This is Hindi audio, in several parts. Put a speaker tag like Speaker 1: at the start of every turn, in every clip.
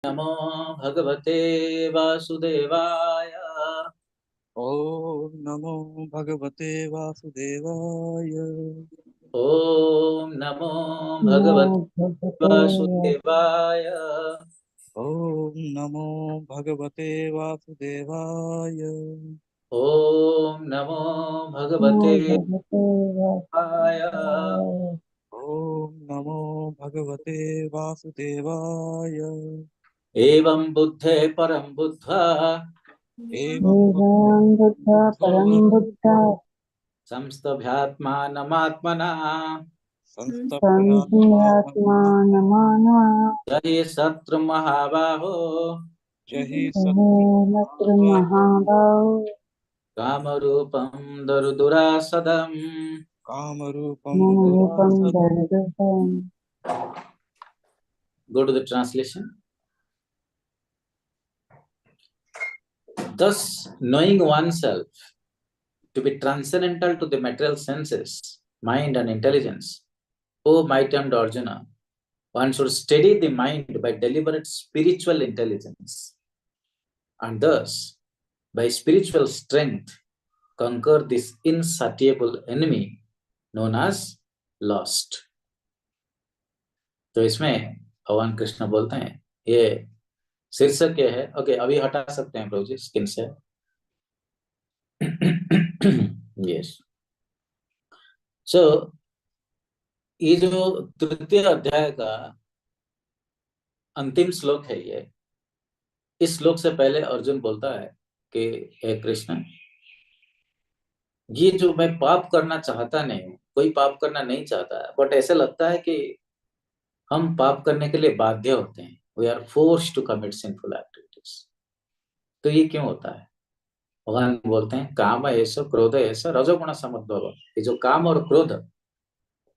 Speaker 1: नमो भगवते वासुदेवाय।
Speaker 2: ओम नमो भगवते वासुदेवाय।
Speaker 1: ओम नमो
Speaker 3: नमो
Speaker 1: भगवते
Speaker 3: भगवते
Speaker 1: वासुदेवाय।
Speaker 2: ओम नमो भगवते वासुदेवाय।
Speaker 1: ओम नमो
Speaker 3: नमो
Speaker 1: भगवते
Speaker 3: भगवते
Speaker 1: वाय।
Speaker 3: वासुदेवाय।
Speaker 2: ओम नमो भगवते वासुदेवाय।
Speaker 1: एवं बुद्धे परं बुद्ध्वा
Speaker 2: एवं
Speaker 3: एवं बुद्धा परं
Speaker 2: बुद्ध्वा
Speaker 3: बुद्धा
Speaker 1: संस्तभ्यात्मानमात्मना
Speaker 2: संस्तभ्यात्मात्मना
Speaker 3: संसिद्धात्मानमाना
Speaker 1: जहि शत्रु महाबाहो
Speaker 2: जहि
Speaker 3: सहेनत्र
Speaker 2: सत्त्वमहाभावो
Speaker 3: महाबाहो
Speaker 1: कामरूपं दरुदुरासदम्।
Speaker 2: कामरूपं
Speaker 3: मनोरूपं
Speaker 2: दुरासदम्।
Speaker 3: दर्दभम्।
Speaker 1: Go to the translation. Thus, knowing oneself to be transcendental to the material senses, mind and intelligence, O mighty and Arjuna, one should steady the mind by deliberate spiritual intelligence, and thus, by spiritual strength, conquer this insatiable enemy known as lost. तो इसमें भगवान कृष्ण बोलते हैं, ये शीर्षक ये है। ओके, अभी हटा सकते हैं प्रभु जी स्क्रीन से। यस। सो ये जो तृतीय अध्याय का अंतिम श्लोक है, ये इस श्लोक से पहले अर्जुन बोलता है कि हे कृष्ण, ये जो मैं पाप करना चाहता नहीं हूँ, कोई पाप करना नहीं चाहता है, बट ऐसे लगता है कि हम पाप करने के लिए बाध्य होते हैं। We are forced to commit sinful activities. तो ये क्यों होता है? भगवान बोलते हैं, काम ऐसा, क्रोध ऐसा, रजोगुण समुद्भव। ये जो काम और क्रोध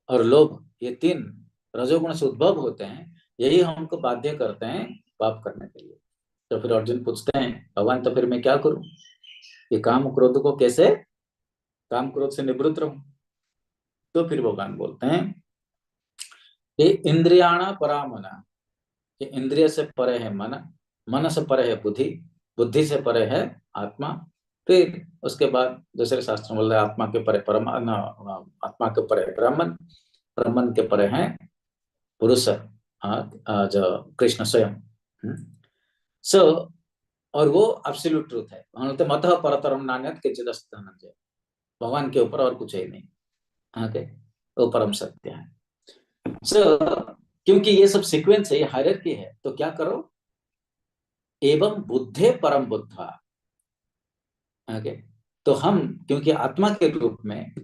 Speaker 1: और लोभ, ये तीन रजोगुण से उद्भव होते हैं, यही हमको बाध्य करते हैं पाप करने के लिए। तो फिर अर्जुन पूछते हैं, भगवान तो फिर मैं क्या करूं? ये काम क्रोध को कैसे, काम क्रोध से निवृत्त रहूं? तो फिर भगवान बोलते हैं, ये इंद्रियाणा परामना, ये इंद्रिय से परे है मन, मन से परे है बुद्धि, बुद्धि से परे है आत्मा। फिर उसके बाद दूसरे शास्त्र में बोल रहे आत्मा के परे परम, आत्मा के परे ब्राह्मण, ब्राह्मण के परे है पुरुष, जो कृष्ण स्वयं। सो और वो एब्सोल्यूट ट्रूथ है। मतः परतरम नान्यत् किंचित् अस्ति धनंजय। भगवान के ऊपर और कुछ है नहीं। ओके, वो परम सत्य है। सो क्योंकि ये सब सीक्वेंस है, ये हायरार्की है, तो क्या करो, एवं बुद्धे परम बुद्धा। ओके, तो हम क्योंकि आत्मा के रूप में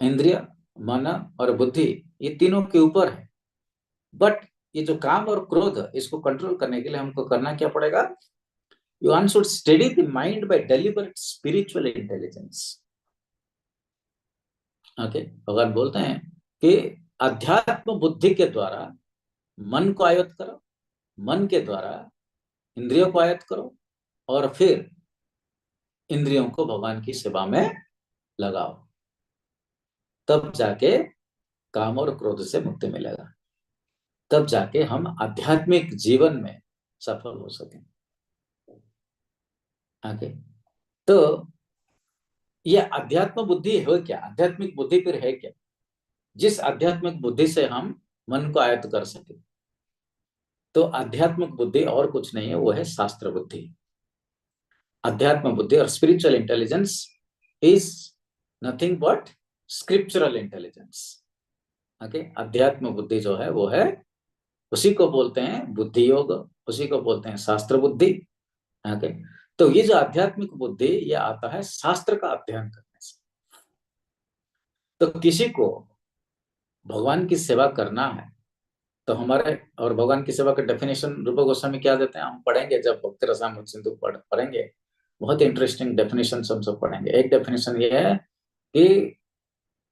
Speaker 1: इंद्रिय, मन और बुद्धि ये तीनों के ऊपर है, बट ये जो काम और क्रोध, इसको कंट्रोल करने के लिए हमको करना क्या पड़ेगा? One should steady the mind by deliberate spiritual intelligence. Okay, भगवान बोलते हैं कि अध्यात्म बुद्धि के द्वारा मन को आयत्त करो, मन के द्वारा इंद्रियों को आयत्त करो, और फिर इंद्रियों को भगवान की सेवा में लगाओ। तब जाके काम और क्रोध से मुक्ति मिलेगा, तब जाके हम आध्यात्मिक जीवन में सफल हो सकें। ओके, तो ये अध्यात्म बुद्धि है क्या? आध्यात्मिक बुद्धि फिर है क्या? जिस आध्यात्मिक बुद्धि से हम मन को आयत्त कर सके। तो आध्यात्मिक बुद्धि और कुछ नहीं है, वो है शास्त्र बुद्धि। अध्यात्म बुद्धि और spiritual intelligence is nothing but scriptural intelligence. Okay, अध्यात्म बुद्धि जो है वो है, उसी को बोलते हैं बुद्धि योग, उसी को बोलते हैं शास्त्र बुद्धि। ओके, तो ये जो आध्यात्मिक बुद्धि, ये आता है शास्त्र का अध्ययन करने से। तो किसी को भगवान की सेवा करना है, तो हमारे, और भगवान की सेवा का डेफिनेशन रूप गोस्वामी क्या देते हैं, हम पढ़ेंगे जब भक्ति रसामृत सिंधु पढ़ेंगे, बहुत इंटरेस्टिंग डेफिनेशन हम सब पढ़ेंगे। एक डेफिनेशन ये है कि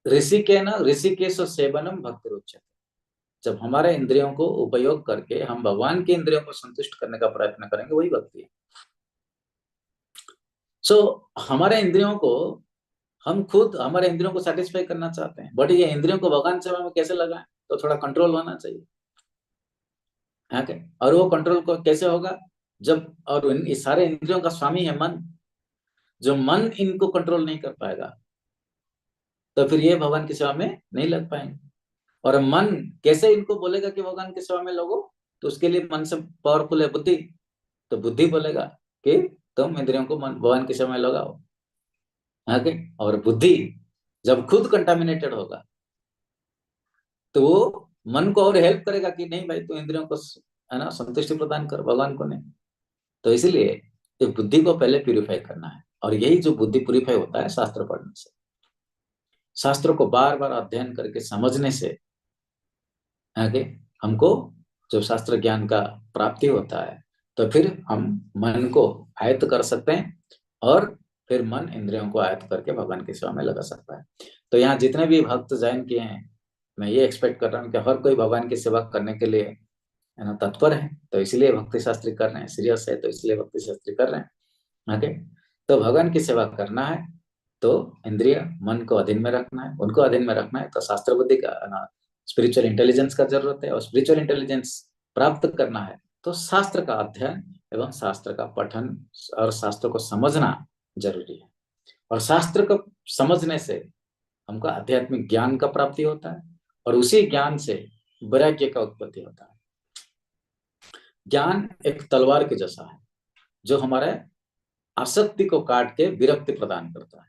Speaker 1: ऋषिकेश सेवनम भक्ति रुच्यते। जब हमारे इंद्रियों को उपयोग करके हम भगवान के इंद्रियों को संतुष्ट करने का प्रयत्न करेंगे, वही भक्ति है। सो हमारे इंद्रियों को, हम खुद हमारे इंद्रियों को सेटिस्फाई करना चाहते हैं, बट ये इंद्रियों को भगवान सेवा में कैसे लगाएं? तो थोड़ा कंट्रोल होना चाहिए। ओके। और वो कंट्रोल को कैसे होगा, जब और इन सारे इंद्रियों का स्वामी है मन, जो मन इनको कंट्रोल नहीं कर पाएगा तो फिर ये भगवान की सेवा में नहीं लग पाएंगे। और मन कैसे इनको बोलेगा कि भगवान की सेवा में लगो, तो उसके लिए मन से पावरफुल है बुद्धि, तो बुद्धि बोलेगा कि तुम इंद्रियों को मन भगवान की सेवा में लगाओ। ओके। और बुद्धि जब खुद कंटामिनेटेड होगा तो वो मन को और हेल्प करेगा कि नहीं भाई, तू इंद्रियों को है ना संतुष्टि प्रदान कर, भगवान को नहीं। तो इसलिए ये बुद्धि को पहले प्यूरिफाई करना है, और यही जो बुद्धि प्यूरिफाई होता है शास्त्र पढ़ने से, शास्त्रों को बार बार अध्ययन करके समझने से आगे हमको जो शास्त्र ज्ञान का प्राप्ति होता है, तो फिर हम मन को आयत्त कर सकते हैं, और फिर मन इंद्रियों को आयत्त करके भगवान की सेवा में लगा सकता है। तो यहाँ जितने भी भक्त ज्वाइन किए हैं, मैं ये एक्सपेक्ट कर रहा हूँ कि हर कोई भगवान की सेवा करने के लिए है ना तत्पर है, तो इसलिए भक्ति शास्त्री कर रहे हैं, सीरियस है तो इसलिए भक्ति शास्त्री कर रहे हैं। ओके। तो भगवान की सेवा करना है तो इंद्रिय मन को अधीन में रखना है, उनको अधीन में रखना है, तो शास्त्र बुद्धि का ना स्पिरिचुअल इंटेलिजेंस का जरूरत है, और स्पिरिचुअल इंटेलिजेंस प्राप्त करना है तो शास्त्र का अध्ययन एवं शास्त्र का पठन और शास्त्र को समझना जरूरी है। और शास्त्र को समझने से हमको आध्यात्मिक ज्ञान का प्राप्ति होता है, और उसी ज्ञान से वैराग्य का उत्पत्ति होता है। ज्ञान एक तलवार के जैसा है जो हमारे आसक्ति को काट के विरक्ति प्रदान करता है।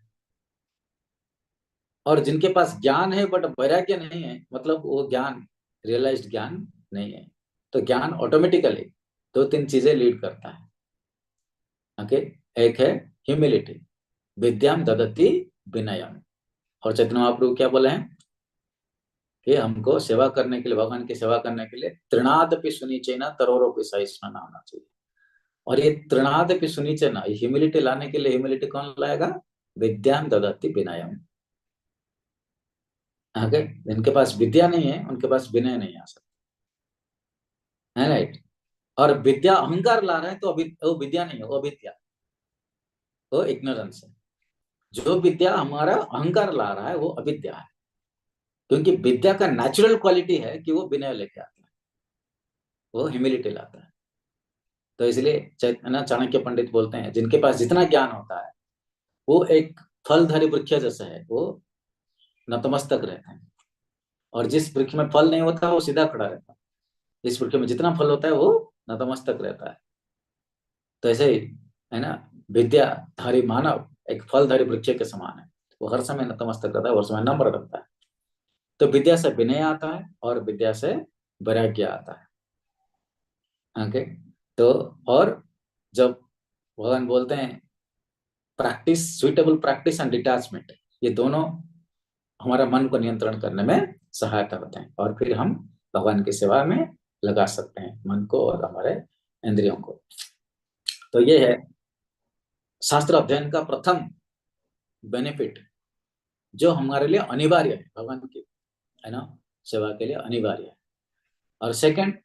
Speaker 1: और जिनके पास ज्ञान है बट वैराग्य नहीं है, मतलब वो ज्ञान रियलाइज्ड ज्ञान नहीं है, तो ज्ञान ऑटोमेटिकली दो तीन चीजें लीड करता है। ओके। एक है ह्यूमिलिटी, विद्याम ददति विनयम। और चैतन्य महाप्रभु क्या बोले हैं कि हमको सेवा करने के लिए, भगवान की सेवा करने के लिए तृणादपि सुनीचेना तरोरोपि सहिष्णुना होना चाहिए। और ये तृणादपि सुनीचेना, ह्यूमिलिटी लाने के लिए ह्यूमिलिटी कौन लाएगा, विद्याम ददति विनयम। आगे जिनके पास विद्या नहीं है उनके पास विनय नहीं आ सकता है, राइट। और विद्या अहंकार ला रहे हैं तो वो विद्या नहीं है, वो अविद्या, वो इग्नोरेंस है। जो विद्या हमारा अहंकार ला रहा है वो अविद्या है, क्योंकि विद्या का नेचुरल क्वालिटी है कि वो विनय लेके आता है, वो ह्यूमिलिटी लाता है। तो इसलिए चाणक्य पंडित बोलते हैं जिनके पास जितना ज्ञान होता है वो एक फलधारी वृक्ष जैसा है, वो नतमस्तक रहते हैं। और जिस वृक्ष में फल नहीं होता वो सीधा खड़ा रहता है, जिस वृक्ष में जितना फल होता है वो नतमस्तक रहता है। तो ऐसे ही है ना, विद्याधारी मानव एक फलधारी वृक्ष के समान है, वो हर समय नतमस्तक रहता है, हर समय नम्र रहता है। तो विद्या से विनय आता है और विद्या से वैराग्य आता है। ओके। तो और जब भगवान बोलते हैं practice, suitable practice and detachment, ये दोनों हमारा मन को नियंत्रण करने में सहायता होते हैं, और फिर हम भगवान की सेवा में लगा सकते हैं मन को और हमारे इंद्रियों को। तो ये है शास्त्र अध्ययन का प्रथम बेनिफिट, जो हमारे लिए अनिवार्य है, भगवान की है ना सेवा के लिए अनिवार्य है। और सेकंड,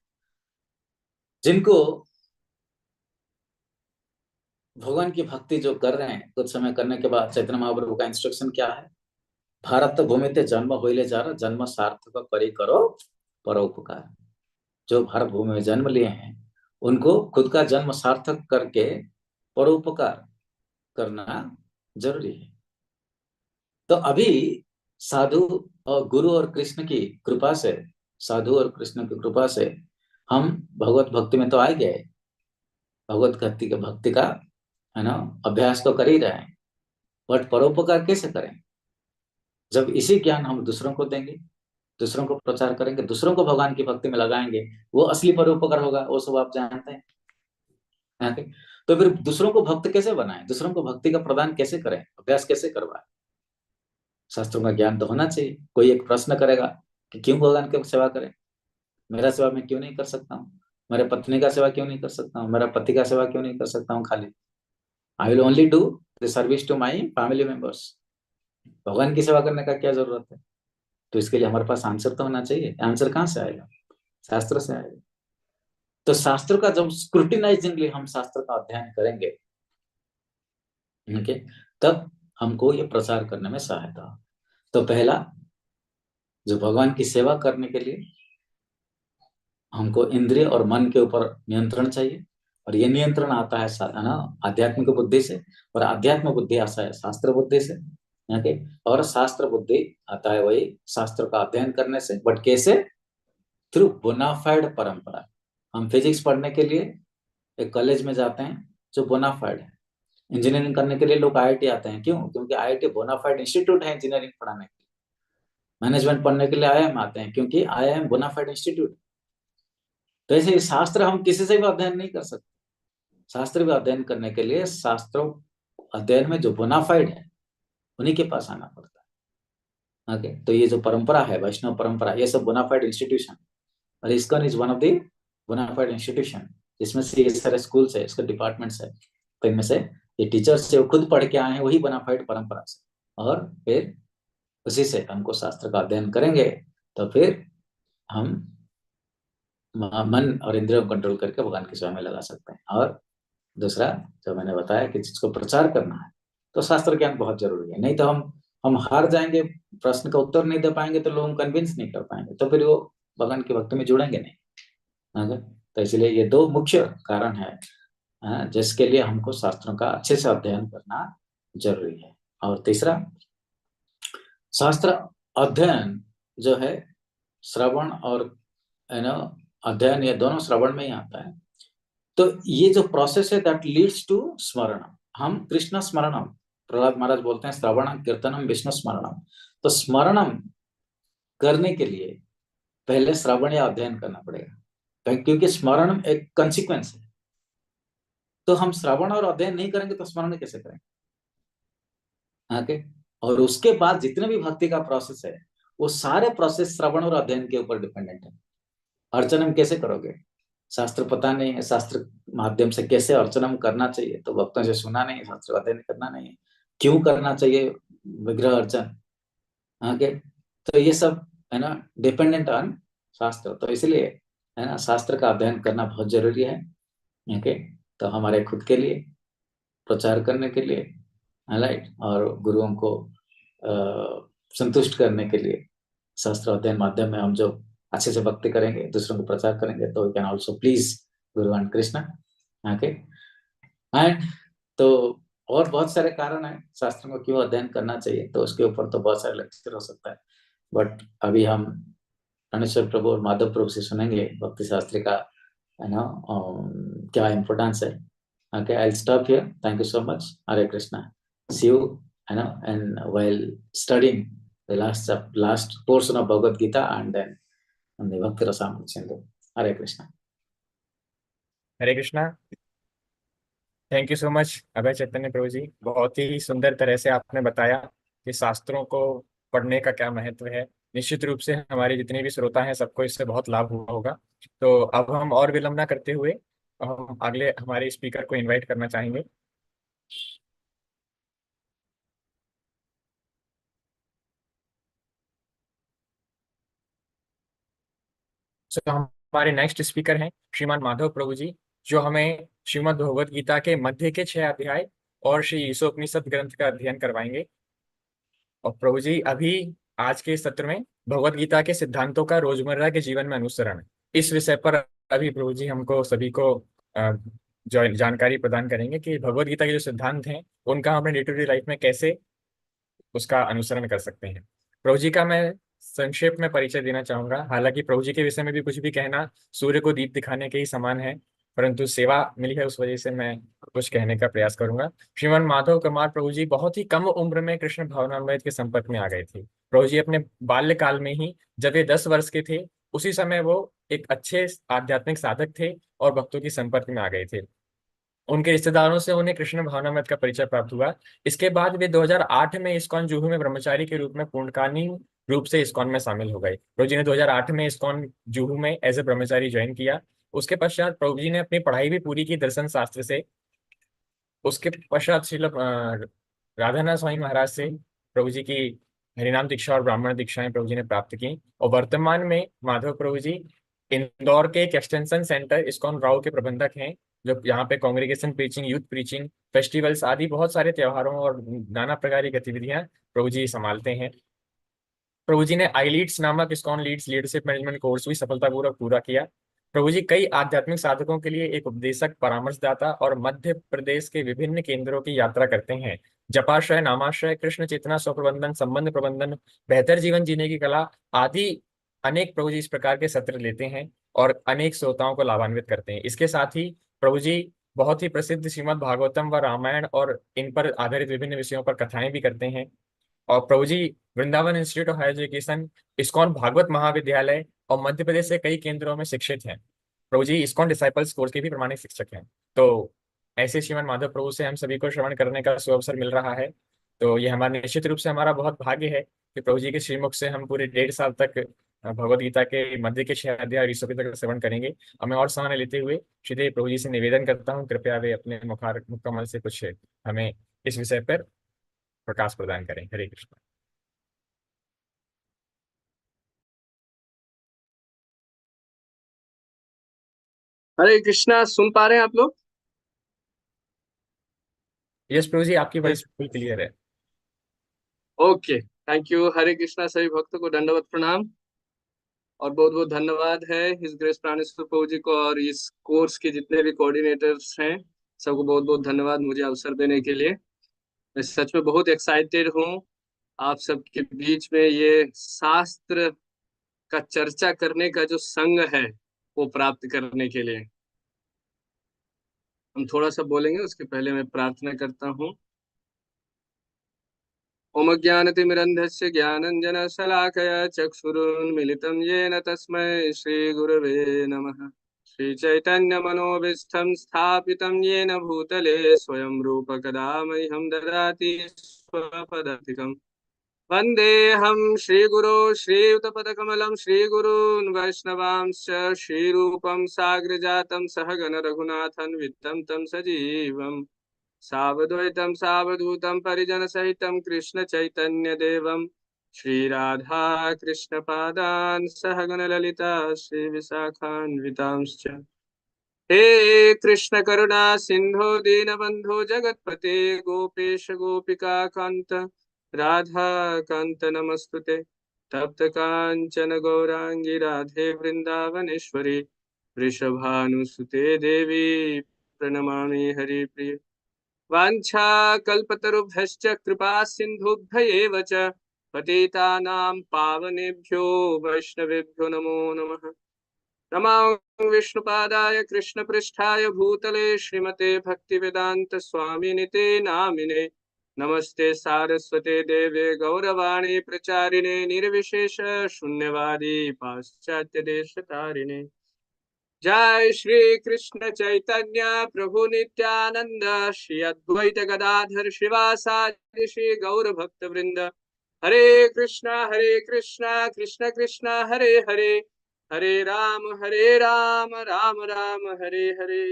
Speaker 1: जिनको भगवान की भक्ति जो कर रहे हैं, कुछ समय करने के बाद चैतन्य महाप्रभु का इंस्ट्रक्शन क्या है, भारत भूमि ते जन्म होइले जा रहा, जन्म सार्थक करी करो परोपकार। जो भारत भूमि में जन्म लिए हैं उनको खुद का जन्म सार्थक करके परोपकार करना जरूरी है। तो अभी साधु और गुरु और कृष्ण की कृपा से, साधु और कृष्ण की कृपा से हम भगवत भक्ति में तो आ गए, भगवत भक्ति का है ना अभ्यास तो कर ही रहे हैं, बट परोपकार कैसे करें, जब इसी ज्ञान हम दूसरों को देंगे, दूसरों को प्रचार करेंगे, दूसरों को भगवान की भक्ति में लगाएंगे, वो असली परोपकार होगा, वो सब आप जानते हैं। तो फिर दूसरों को भक्त कैसे बनाएं, दूसरों को भक्ति का प्रदान कैसे करें, अभ्यास कैसे करवाएं, शास्त्रों का ज्ञान तो होना चाहिए। कोई एक प्रश्न करेगा कि क्यों भगवान की सेवा करें, मेरा सेवा मैं क्यों नहीं कर सकता हूँ, मेरे पत्नी का सेवा क्यों नहीं कर सकता हूँ, मेरा पति का सेवा क्यों नहीं कर सकता हूँ, खाली I will only do the service to my family members. भगवान की सेवा करने का क्या जरूरत है, तो इसके लिए हमारे पास आंसर तो होना चाहिए। आंसर कहाँ से आएगा, शास्त्र से आएगा। तो शास्त्र का जब स्क्रूटिनाइजिंगली हम शास्त्र का अध्ययन करेंगे, ओके, तब हमको ये प्रचार करने में सहायता हो। तो पहला, जो भगवान की सेवा करने के लिए हमको इंद्रिय और मन के ऊपर नियंत्रण चाहिए, और ये नियंत्रण आता है ना आध्यात्मिक बुद्धि से, और आध्यात्म बुद्धि आता है शास्त्र बुद्धि से। ओके, और शास्त्र बुद्धि आता है वही शास्त्र का अध्ययन करने से। बट कैसे? थ्रू बोनाफाइड परंपरा। हम फिजिक्स पढ़ने के लिए एक कॉलेज में जाते हैं जो बोनाफाइड है। इंजीनियरिंग करने के लिए लोग आईआईटी आते हैं, क्यों? क्योंकि आईआईटी बोनाफाइड इंस्टीट्यूट है इंजीनियरिंग पढ़ाने के लिए। मैनेजमेंट पढ़ने के लिए आईआईएम आते हैं, क्योंकि आईआईएम बोनाफाइड इंस्टीट्यूट। तो ऐसे शास्त्र हम किसी से भी अध्ययन नहीं कर सकते। शास्त्र भी अध्ययन करने के लिए शास्त्रों अध्ययन में जो बोनाफाइड है उन्हीं के पास आना पड़ता है। ओके, तो ये जो परंपरा है वैष्णव परंपरा, ये सब बोनाफाइड इंस्टीट्यूशन, और ISKCON is one of the bonafide institution, जिसमें से ये सारे स्कूल्स है, इसके डिपार्टमेंट्स है। तो इनमें से ये टीचर्स से खुद पढ़ के आए हैं वही बोनाफाइड परंपरा से, और फिर उसी से हमको शास्त्र का अध्ययन करेंगे तो फिर हम मन और इंद्रियों को कंट्रोल करके भगवान की सेवा में लगा सकते हैं। और दूसरा जो मैंने बताया कि जिसको प्रचार करना है तो शास्त्र ज्ञान बहुत जरूरी है, नहीं तो हम हार जाएंगे, प्रश्न का उत्तर नहीं दे पाएंगे तो लोग कन्विंस नहीं कर पाएंगे, तो फिर वो भगवान की भक्ति में जुड़ेंगे नहीं। तो इसलिए ये दो मुख्य कारण है जिसके लिए हमको शास्त्रों का अच्छे से अध्ययन करना जरूरी है। और तीसरा, शास्त्र अध्ययन जो है, श्रवण और अध्ययन, ये दोनों श्रवण में ही आता है। तो ये जो प्रोसेस है दैट लीड्स टू स्मरणम, हम कृष्ण स्मरणम, प्रहलाद महाराज बोलते हैं श्रवणम कीर्तनम विष्णु स्मरणम। तो स्मरणम करने के लिए पहले श्रवण या अध्ययन करना पड़ेगा, क्योंकि स्मरणम एक कंसिक्वेंस है। तो हम श्रवण और अध्ययन नहीं करेंगे तो स्मरण कैसे करेंगे? ओके, और उसके बाद जितने भी भक्ति का प्रोसेस है वो सारे प्रोसेस श्रवण और अध्ययन के ऊपर डिपेंडेंट है। अर्चनम कैसे करोगे? शास्त्र पता नहीं है, शास्त्र माध्यम से कैसे अर्चनम करना चाहिए, तो भक्तों से सुना नहीं, शास्त्र अध्ययन करना नहीं है, क्यों करना चाहिए विग्रह अर्चन, ओके, तो ये सब है ना डिपेंडेंट ऑन शास्त्र। तो इसलिए है ना शास्त्र का अध्ययन करना बहुत जरूरी है। ओके, तो हमारे खुद के लिए, प्रचार करने के लिए, राइट, और गुरुओं को संतुष्ट करने के लिए शास्त्र अध्ययन माध्यम में हम जो अच्छे से भक्ति करेंगे, दूसरों को प्रचार करेंगे, तो we can also please Guru and Krishna. Okay, and तो और बहुत सारे कारण हैं शास्त्रों को क्यों अध्ययन करना चाहिए, तो उसके ऊपर तो बहुत सारे लेक्चर हो सकता है। बट अभी हम रामेश्वर प्रभु और माधव प्रभु से सुनेंगे भक्ति शास्त्र का है ना क्या इम्पोर्टेंस है। Okay, I will stop here. Thank you so much. Hare Krishna. See you and while studying the last portion of Bhagavad Gita and then on the Bhakti Rasamrita Sindhu. Hare Krishna.
Speaker 4: Hare Krishna. Thank you so much Abhay Chaitanya Prabhu ji, बहुत ही सुंदर तरह से आपने बताया कि शास्त्रों को पढ़ने का क्या महत्व है। निश्चित रूप से हमारे जितने भी श्रोता हैं सबको इससे बहुत लाभ हुआ होगा। तो अब हम और विलंब ना करते हुए हम अगले हमारे स्पीकर को इनवाइट करना चाहेंगे। तो हमारे नेक्स्ट स्पीकर हैं श्रीमान माधव प्रभु जी, जो हमें श्रीमद् भगवद गीता के मध्य के 6 अध्याय और श्री ईशोपनिषद ग्रंथ का अध्ययन करवाएंगे। और प्रभु जी अभी आज के सत्र में भगवद गीता के सिद्धांतों का रोजमर्रा के जीवन में अनुसरण, इस विषय पर अभी प्रभु जी हमको सभी को जो जानकारी प्रदान करेंगे कि भगवद गीता के जो सिद्धांत हैं उनका हम अपने डे टू डे लाइफ में कैसे उसका अनुसरण कर सकते हैं। प्रभु जी का मैं संक्षेप में परिचय देना चाहूंगा। हालांकि प्रभु जी के विषय में भी कुछ भी कहना सूर्य को दीप दिखाने के ही समान है, परंतु सेवा मिली है उस वजह से मैं कुछ कहने का प्रयास करूंगा। श्रीमान माधव कुमार प्रभु जी बहुत ही कम उम्र में कृष्ण भावनामृत के संपर्क में आ गए थे। प्रभु जी अपने बाल्यकाल में ही, जब ये 10 वर्ष के थे, उसी समय वो एक अच्छे आध्यात्मिक साधक थे और भक्तों के संपर्क में आ गए थे। उनके रिश्तेदारों से उन्हें कृष्ण भावनामृत का परिचय प्राप्त हुआ। इसके बाद वे 2008 में इस्कॉन जुहू में ब्रह्मचारी के रूप में पूर्णकालीन रूप से इस्कॉन में शामिल हो गए। प्रभु जी ने 2008 में इस्कॉन जुहू में एज ए ब्रह्मचारी ज्वाइन किया। उसके पश्चात प्रभु जी ने अपनी पढ़ाई भी पूरी की दर्शन शास्त्र से। उसके पश्चात श्रील राधानाथ स्वामी महाराज से प्रभु जी की हरिनाम दीक्षा और ब्राह्मण दीक्षाएं प्रभु जी ने प्राप्त की। और वर्तमान में माधव प्रभु जी इंदौर के एक एक्सटेंशन सेंटर इस्कॉन राव के प्रबंधक हैं, जो यहाँ पे congregation preaching, youth preaching, festivals आदि बहुत सारे त्योहारों और नाना प्रकार की गतिविधियां प्रभु जी संभालते हैं। प्रभु जी ने आई लीड्स नामक ISKCON leads leadership management course भी सफलतापूर्वक पूरा किया। प्रभु जी कई आध्यात्मिक साधकों के लिए एक उपदेशक, परामर्शदाता और मध्य प्रदेश के विभिन्न केंद्रों की यात्रा करते हैं। जपाश्रय, नामाश्रय, कृष्ण चेतना, स्वप्रबंधन, संबंध प्रबंधन, बेहतर जीवन जीने की कला आदि अनेक प्रभु जी इस प्रकार के सत्र लेते हैं और अनेक श्रोताओं को लाभान्वित करते हैं। इसके साथ ही प्रभु जी बहुत ही प्रसिद्ध श्रीमद् भागवतम व रामायण और इन पर आधारित विभिन्न विषयों पर कथाएं भी करते हैं। और Prabhu ji Vrindavan institute of higher education, ISKCON Bhagavat Mahavidyalaya और मध्य प्रदेश से कई केंद्रों में शिक्षित हैं। प्रभु जी इस्कॉन डिसाइपल्स कोर्स के भी प्रमाणित शिक्षक हैं। तो ऐसे श्रीमद् माधव प्रभु से हम सभी को श्रवण करने का सुअवसर मिल रहा है। तो ये हमारा निश्चित रूप से हमारा बहुत भाग्य है कि प्रभु जी के श्रीमुख से हम पूरे 1.5 साल तक भगवद गीता के मध्य के 6 अध्याय और ईसो तक का श्रवण करेंगे। और मैं और समय लेते हुए सीधे प्रभु जी से निवेदन करता हूँ, कृपया वे अपने मुकम्मल से कुछ हमें इस विषय पर प्रकाश प्रदान करें। हरे कृष्ण।
Speaker 5: हरे कृष्णा। सुन पा रहे हैं आप लोग?
Speaker 4: यस प्रभु जी, आपकी वॉइस बिल्कुल क्लियर है।
Speaker 5: Okay, thank you. Hare Krishna. सभी भक्तों को दंडवत प्रणाम और बहुत बहुत धन्यवाद है हिज ग्रेस प्राणेश्वर प्रभु जी को और इस कोर्स के जितने भी कोऑर्डिनेटर्स हैं सबको बहुत बहुत धन्यवाद मुझे अवसर देने के लिए। मैं सच में बहुत एक्साइटेड हूँ आप सबके बीच में ये शास्त्र का चर्चा करने का जो संग है वो प्राप्त करने के लिए। हम थोड़ा सा बोलेंगे, उसके पहले मैं प्रार्थना करता हूँ। ओम ज्ञानतिमिरन्धस्य ज्ञानञ्जनशलाकया चक्षुरुन्मिलितं येन तस्मै श्रीगुरवे नमः। श्रीचैतन्यमनोभीष्टं स्थापितं येन भूतले स्वयं रूप कदा मह्यं ददाति स्वपदान्तिकम्। वन्देऽहं श्रीगुरो श्रीयुतपदकमलं श्रीगुरून् वैष्णवांश्च श्रीरूपं साग्रजातं सहगण रघुनाथन्वितं तं सजीवम् सावद्वैतं सावधूतं परिजनसहितं कृष्ण चैतन्य देवं श्रीराधा कृष्ण पादान् सहगण ललिता श्री विशाखान्वितांश्च। हे कृष्ण करुणा सिंधु दीनबंधु जगतपते गोपेश गोपिका कांत राधा कांत नमस्तुते। तप्त कांचन गौरांगी राधे वृंदावनेश्वरी वृषभानुसुते देवी प्रणमामि हरिप्रिय। वाञ्छाकल्पतरुभ्यश्च कृपा सिन्धुभ्य च पतितानां पावनेभ्यो वैष्णवेभ्यो नमो नमः। नमो विष्णुपादाय कृष्णपृष्ठाय भूतले श्रीमते भक्तिवेदांत स्वामिनिते नामिने। नमस्ते सारस्वते देवे गौरवाणी प्रचारिणे निर्विशेष शून्यवादी पाश्चात्य देशतारिणे। जय श्री कृष्ण चैतन्य प्रभु नित्यानंद श्री अद्वैत गदाधर शिवासादि श्री गौर भक्त वृंद। हरे कृष्णा कृष्ण कृष्णा हरे हरे हरे राम राम राम हरे हरे।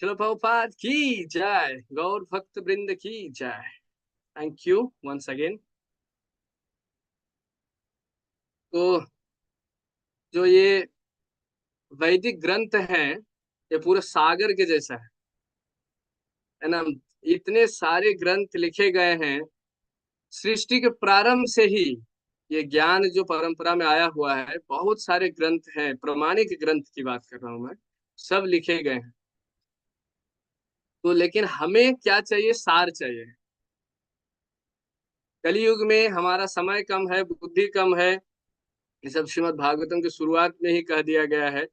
Speaker 5: चलो प्रभुपाद की जय, गौर भक्त वृंद की जय। Thank you once again. तो जो ये वैदिक ग्रंथ है ये पूरा सागर के जैसा है ना। इतने सारे ग्रंथ लिखे गए हैं सृष्टि के प्रारंभ से ही। ये ज्ञान जो परंपरा में आया हुआ है, बहुत सारे ग्रंथ हैं, प्रमाणिक ग्रंथ की बात कर रहा हूं मैं, सब लिखे गए हैं। तो लेकिन हमें क्या चाहिए? सार चाहिए। कलयुग में हमारा समय कम है, बुद्धि कम है। ये सब श्रीमद् भागवतम की शुरुआत में ही कह दिया गया है।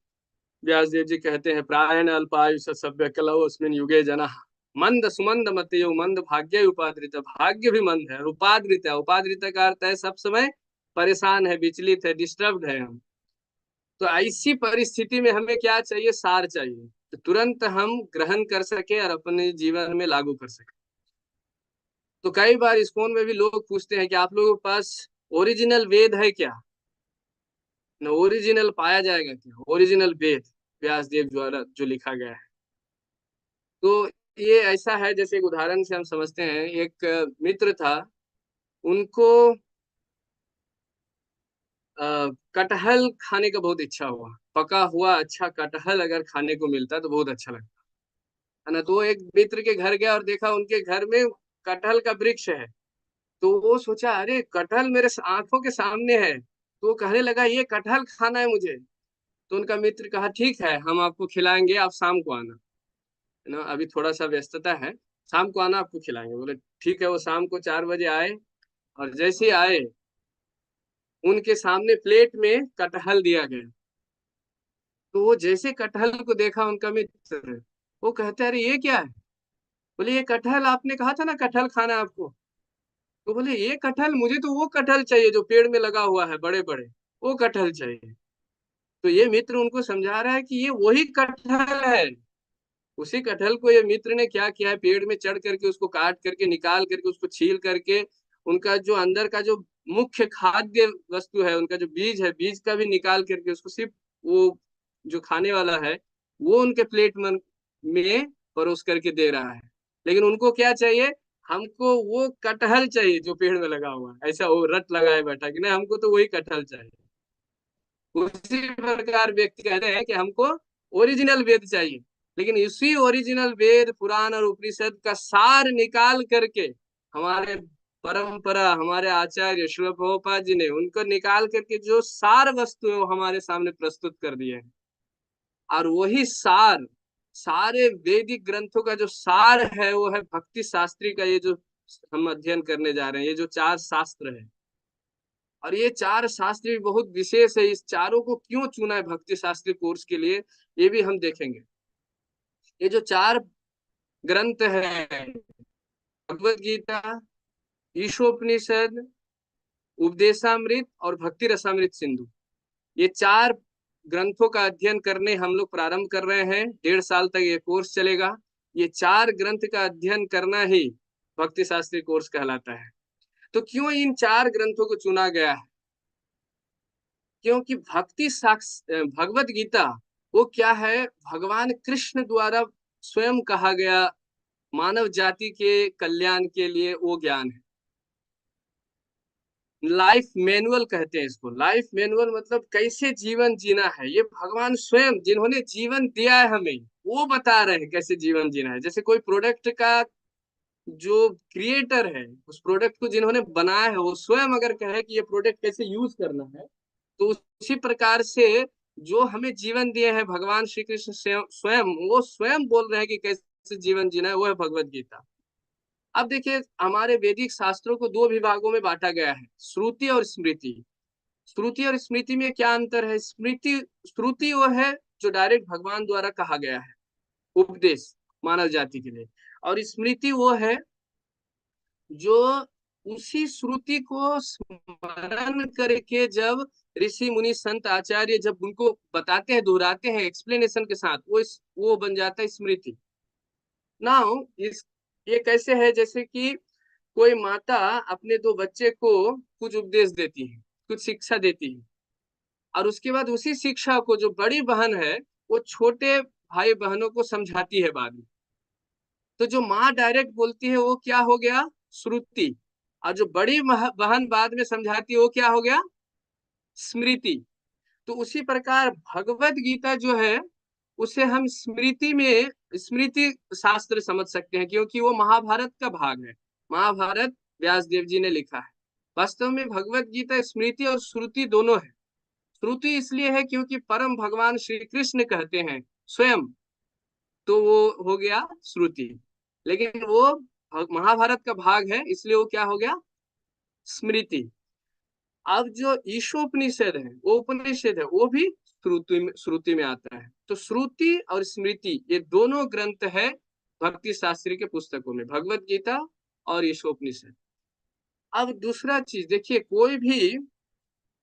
Speaker 5: व्यासदेव जी कहते हैं प्रायण अल्पायुष सभ्य कलौ अस्मिन् युगे जनः मंद सुमंद मतियो मंद भाग्य उपाद्रित। भाग्य भी मंद है और उपाद्रित है। उपाद्रित का अर्थ है सब समय परेशान है, विचलित है, डिस्टर्ब्ड है हम। तो ऐसी परिस्थिति में हमें क्या चाहिए? सार चाहिए, तो तुरंत हम ग्रहण कर सके और अपने जीवन में लागू कर सके। तो कई बार इस्कॉन में भी लोग पूछते हैं कि आप लोगों के पास ओरिजिनल वेद है क्या? न ओरिजिनल पाया जाएगा क्या? ओरिजिनल वेद व्यासदेव द्वारा जो लिखा गया है। तो ये ऐसा है, जैसे एक उदाहरण से हम समझते हैं। एक मित्र था, उनको कटहल खाने का बहुत इच्छा हुआ। पका हुआ अच्छा कटहल अगर खाने को मिलता तो बहुत अच्छा लगता है ना। तो वो एक मित्र के घर गया और देखा उनके घर में कटहल का वृक्ष है। तो वो सोचा अरे कटहल मेरे आंखों के सामने है, तो वो कहने लगा ये कटहल खाना है मुझे। तो उनका मित्र कहा ठीक है हम आपको खिलाएंगे, आप शाम को आना, है ना, अभी थोड़ा सा व्यस्तता है, शाम को आना आपको खिलाएंगे। बोले ठीक है। वो शाम को 4 बजे आए, और जैसे ही आए उनके सामने प्लेट में कटहल दिया गया। तो वो जैसे कटहल को देखा उनका मित्र, वो कहते अरे ये क्या है? बोले ये कटहल, आपने कहा था ना कटहल खाना है आपको। तो बोले ये कटहल, मुझे तो वो कटहल चाहिए जो पेड़ में लगा हुआ है बड़े बड़े, वो कटहल चाहिए। तो ये मित्र उनको समझा रहा है कि ये वही कटहल है। उसी कटहल को ये मित्र ने क्या किया है, पेड़ में चढ़ करके उसको काट करके निकाल करके उसको छील करके उनका जो अंदर का जो मुख्य खाद्य वस्तु है, उनका जो बीज है, बीज का भी निकाल करके उसको सिर्फ वो जो खाने वाला है वो उनके प्लेट में परोस करके दे रहा है। लेकिन उनको क्या चाहिए, हमको वो कटहल चाहिए जो पेड़ में लगा हुआ है। ऐसा वो रट लगाए बैठा कि नहीं हमको तो वही कटहल चाहिए। उसी प्रकार व्यक्ति कहते हैं कि हमको ओरिजिनल वेद चाहिए, लेकिन इसी ओरिजिनल वेद पुराण और उपनिषद का सार निकाल करके हमारे परंपरा, हमारे आचार्य श्रील प्रभुपाद जी ने उनको निकाल करके जो सार वस्तु है वो हमारे सामने प्रस्तुत कर दिए हैं। और वही सार, सारे वैदिक ग्रंथों का जो सार है वो है भक्ति शास्त्री का, ये जो हम अध्ययन करने जा रहे हैं, ये जो 4 शास्त्र है। और ये 4 शास्त्र भी बहुत विशेष है। इस चारों को क्यों चुना है भक्ति शास्त्री कोर्स के लिए, ये भी हम देखेंगे। ये जो 4 ग्रंथ है, भगवत गीता, ईशोपनिषद, उपदेशामृत और भक्ति रसामृत सिंधु, ये 4 ग्रंथों का अध्ययन करने हम लोग प्रारंभ कर रहे हैं। 1.5 साल तक ये कोर्स चलेगा। ये 4 ग्रंथ का अध्ययन करना ही भक्ति शास्त्री कोर्स कहलाता है। तो क्यों इन 4 ग्रंथों को चुना गया है? क्योंकि भगवत गीता वो क्या है, भगवान कृष्ण द्वारा स्वयं कहा गया मानव जाति के कल्याण के लिए वो ज्ञान है। लाइफ मैनुअल कहते हैं इसको। लाइफ मैनुअल मतलब कैसे जीवन जीना है, ये भगवान स्वयं जिन्होंने जीवन दिया है हमें, वो बता रहे हैं कैसे जीवन जीना है। जैसे कोई प्रोडक्ट का जो क्रिएटर है, उस प्रोडक्ट को जिन्होंने बनाया है, वो स्वयं अगर कहे कि ये प्रोडक्ट कैसे यूज करना है, तो उसी प्रकार से जो हमें जीवन दिए हैं भगवान श्री कृष्ण स्वयं, वो स्वयं बोल रहे हैं कि कैसे जीवन जीना है, वो है भगवत गीता। अब देखिए हमारे वैदिक शास्त्रों को 2 विभागों में बांटा गया है, श्रुति और स्मृति। श्रुति और स्मृति में क्या अंतर है? श्रुति वो है जो डायरेक्ट भगवान द्वारा कहा गया है, उपदेश मानव जाति के लिए। और स्मृति वो है जो उसी श्रुति को स्मरण करके जब ऋषि मुनि संत आचार्य जब उनको बताते हैं, दोहराते हैं एक्सप्लेनेशन के साथ, वो बन जाता है स्मृति। नाउ ये कैसे है, जैसे कि कोई माता अपने 2 बच्चे को कुछ उपदेश देती है, कुछ शिक्षा देती है, और उसके बाद उसी शिक्षा को जो बड़ी बहन है वो छोटे भाई बहनों को समझाती है बाद में। तो जो माँ डायरेक्ट बोलती है वो क्या हो गया, श्रुति, और जो बड़ी बहन बाद में समझाती है वो क्या हो गया, स्मृति। तो उसी प्रकार भगवत गीता जो है उसे हम स्मृति शास्त्र समझ सकते हैं, क्योंकि वो महाभारत का भाग है। महाभारत व्यास देव जी ने लिखा है। वास्तव में भगवत गीता स्मृति और श्रुति दोनों है। श्रुति इसलिए है क्योंकि परम भगवान श्री कृष्ण कहते हैं स्वयं, तो वो हो गया श्रुति। लेकिन वो महाभारत का भाग है, इसलिए वो क्या हो गया, स्मृति। अब जो ईशोपनिषद है वो उपनिषद है, वो भी श्रुति में आता है। तो श्रुति और स्मृति ये दोनों ग्रंथ है भक्ति शास्त्री के पुस्तकों में, भगवत गीता और ईशोपनिषद। अब दूसरा चीज देखिए, कोई भी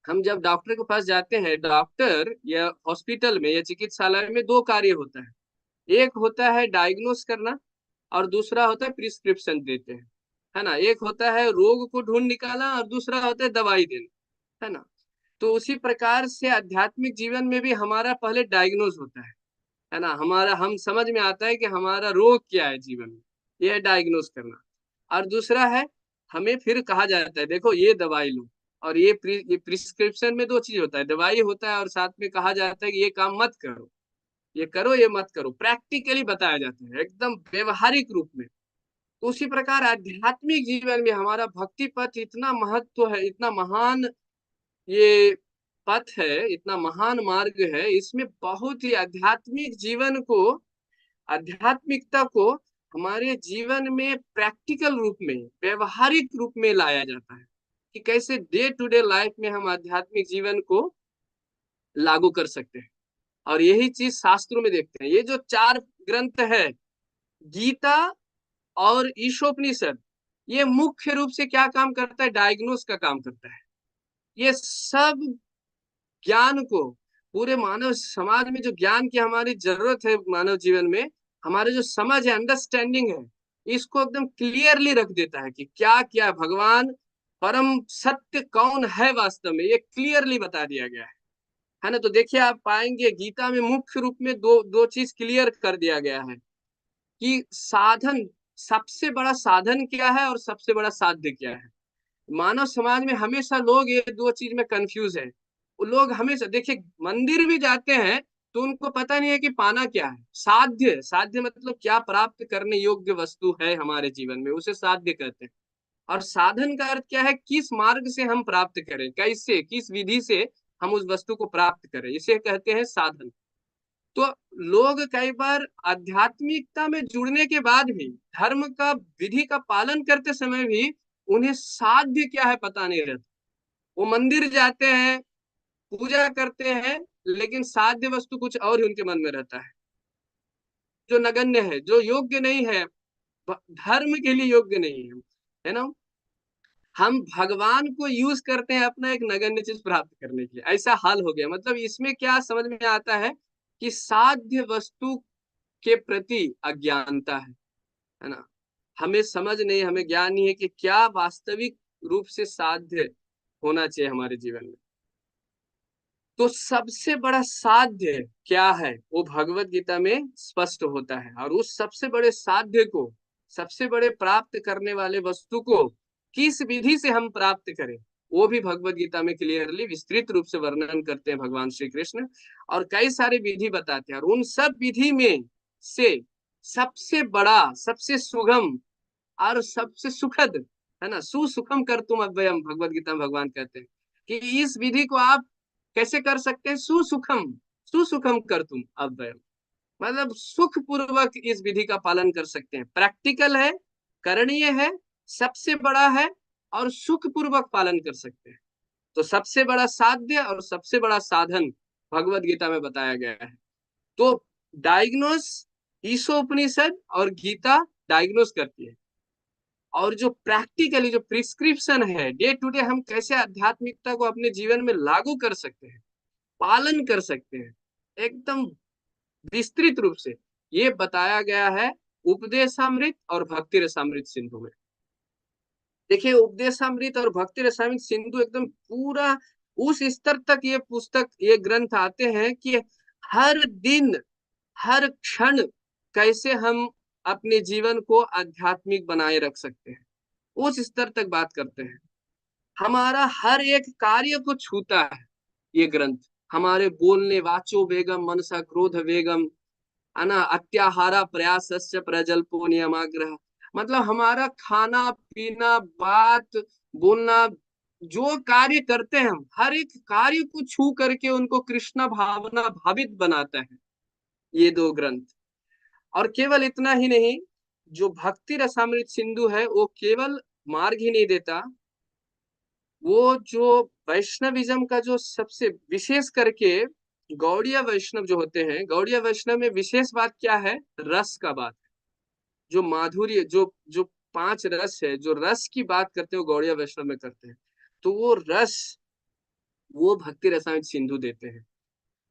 Speaker 5: हम जब डॉक्टर के पास जाते हैं, डॉक्टर या हॉस्पिटल में या चिकित्सालय में 2 कार्य होता है। एक होता है डायग्नोस करना और दूसरा होता है प्रिस्क्रिप्शन देते हैं, है ना। एक होता है रोग को ढूंढ निकालना और दूसरा होता है दवाई देना, है ना। तो उसी प्रकार से आध्यात्मिक जीवन में भी हमारा पहले डायग्नोज होता है ना। हम समझ में आता है कि हमारा रोग क्या है जीवन में, यह है डायग्नोज करना। और दूसरा है हमें फिर कहा जाता है देखो ये दवाई लो, और ये प्रिस्क्रिप्शन में 2 चीज होता है, दवाई होता है और साथ में कहा जाता है कि ये काम मत करो, ये करो ये मत करो। प्रैक्टिकली बताया जाता है एकदम व्यवहारिक रूप में। तो उसी प्रकार आध्यात्मिक जीवन में हमारा भक्ति पथ इतना महत्व है, इतना महान ये पथ है, इतना महान मार्ग है। इसमें बहुत ही आध्यात्मिक जीवन को, आध्यात्मिकता को हमारे जीवन में प्रैक्टिकल रूप में, व्यवहारिक रूप में लाया जाता है कि कैसे डे टू डे लाइफ में हम आध्यात्मिक जीवन को लागू कर सकते हैं। और यही चीज शास्त्रों में देखते हैं। ये जो 4 ग्रंथ है, गीता और ईशोपनिषद, ये मुख्य रूप से क्या काम करता है? डायग्नोस का काम करता है। ये सब ज्ञान को, पूरे मानव समाज में जो ज्ञान की हमारी जरूरत है मानव जीवन में, हमारे जो समझ है, अंडरस्टैंडिंग है, इसको एकदम क्लियरली रख देता है कि क्या क्या भगवान परम सत्य कौन है वास्तव में, ये क्लियरली बता दिया गया है ना। तो देखिए, आप पाएंगे गीता में मुख्य रूप में दो चीज क्लियर कर दिया गया है कि साधन, सबसे बड़ा साधन क्या है और सबसे बड़ा साध्य क्या है। मानव समाज में हमेशा लोग ये 2 चीज में कंफ्यूज है। वो लोग हमेशा, देखिए, मंदिर भी जाते हैं तो उनको पता नहीं है कि पाना क्या है। साध्य, साध्य मतलब क्या प्राप्त करने योग्य वस्तु है हमारे जीवन में, उसे साध्य कहते हैं। और साधन का अर्थ क्या है? किस मार्ग से हम प्राप्त करें, कैसे, किस विधि से हम उस वस्तु को प्राप्त करें, इसे कहते हैं साधन। तो लोग कई बार आध्यात्मिकता में जुड़ने के बाद भी, धर्म का विधि का पालन करते समय भी, उन्हें साध्य क्या है पता नहीं रहता। वो मंदिर जाते हैं, पूजा करते हैं, लेकिन साध्य वस्तु कुछ और ही उनके मन में रहता है, जो नगण्य है, जो योग्य नहीं है, धर्म के लिए योग्य नहीं है ना। हम भगवान को यूज करते हैं अपना एक नगण्य चीज प्राप्त करने के लिए, ऐसा हाल हो गया। मतलब इसमें क्या समझ में आता है कि साध्य वस्तु के प्रति अज्ञानता है ना। हमें समझ नहीं, हमें ज्ञान नहीं है कि क्या वास्तविक रूप से साध्य होना चाहिए हमारे जीवन में। तो सबसे बड़ा साध्य क्या है वो भगवत गीता में स्पष्ट होता है। और उस सबसे बड़े साध्य को, सबसे बड़े प्राप्त करने वाले वस्तु को किस विधि से हम प्राप्त करें, वो भी भगवत गीता में क्लियरली विस्तृत रूप से वर्णन करते हैं भगवान श्री कृष्ण। और कई सारे विधि बताते हैं, और उन सब विधि में से सबसे बड़ा, सबसे सुगम और सबसे सुखद, है ना, सुसुखम कर तुम अव्ययम, भगवत गीता में भगवान कहते हैं कि इस विधि को आप कैसे कर सकते हैं? सुसुखम, सुसुखम कर तुम अव्ययम, मतलब सुख पूर्वक इस विधि का पालन कर सकते हैं। प्रैक्टिकल है, करणीय है, सबसे बड़ा है, और सुख पूर्वक पालन कर सकते हैं। तो सबसे बड़ा साध्य और सबसे बड़ा साधन भगवत गीता में बताया गया है। तो डायग्नोस ईशोपनिषद और गीता डायग्नोस करती है, और जो प्रैक्टिकली जो प्रिस्क्रिप्शन है, डे टू डे हम कैसे आध्यात्मिकता को अपने जीवन में लागू कर सकते हैं, पालन कर सकते हैं, एकदम विस्तृत रूप से ये बताया गया है उपदेशामृत और भक्ति रसामृत सिंधु में। देखिए, उपदेशामृत और भक्ति रसामृत सिंधु एकदम पूरा उस स्तर तक ये पुस्तक, ये ग्रंथ आते हैं कि हर दिन, हर क्षण कैसे हम अपने जीवन को आध्यात्मिक बनाए रख सकते हैं, उस स्तर तक बात करते हैं। हमारा हर एक कार्य को छूता है ये ग्रंथ। हमारे बोलने, वाचो वेगम मनसा क्रोध वेगम, है ना, अत्याहारा प्रयासस्य प्रजल्पो नियमाग्रह, मतलब हमारा खाना पीना, बात बोलना, जो कार्य करते हैं हम, हर एक कार्य को छू करके उनको कृष्ण भावना भावित बनाता है ये 2 ग्रंथ। और केवल इतना ही नहीं, जो भक्ति रसामृत सिंधु है वो केवल मार्ग ही नहीं देता, वो जो वैष्णविज्म का जो सबसे विशेष करके गौड़ीय वैष्णव जो होते हैं, गौड़ीय वैष्णव में विशेष बात क्या है? रस का बात है। जो माधुर्य, जो 5 रस है, जो रस की बात करते हैं वो गौड़ीय वैष्णव में करते हैं। तो वो रस वो भक्ति रसामृत सिंधु देते हैं।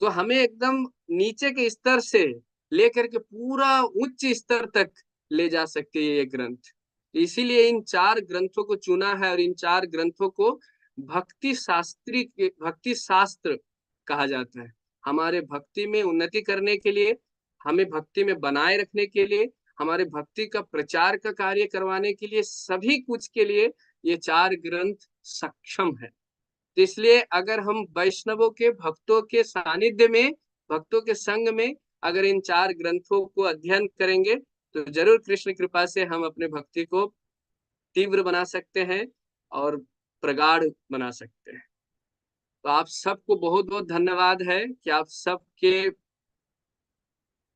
Speaker 5: तो हमें एकदम नीचे के स्तर से लेकर के पूरा उच्च स्तर तक ले जा सकते हैं ये ग्रंथ। इसीलिए इन 4 ग्रंथों को चुना है, और इन 4 ग्रंथों को भक्ति शास्त्र कहा जाता है। हमारे भक्ति में उन्नति करने के लिए, हमें भक्ति में बनाए रखने के लिए, हमारे भक्ति का प्रचार का कार्य करवाने के लिए, सभी कुछ के लिए ये 4 ग्रंथ सक्षम है। तो इसलिए अगर हम वैष्णवों के, भक्तों के सानिध्य में, भक्तों के संग में अगर इन 4 ग्रंथों को अध्ययन करेंगे तो जरूर कृष्ण कृपा से हम अपने भक्ति को तीव्र बना सकते हैं और प्रगाढ़ बना सकते हैं। तो आप सबको बहुत बहुत धन्यवाद है कि आप सबके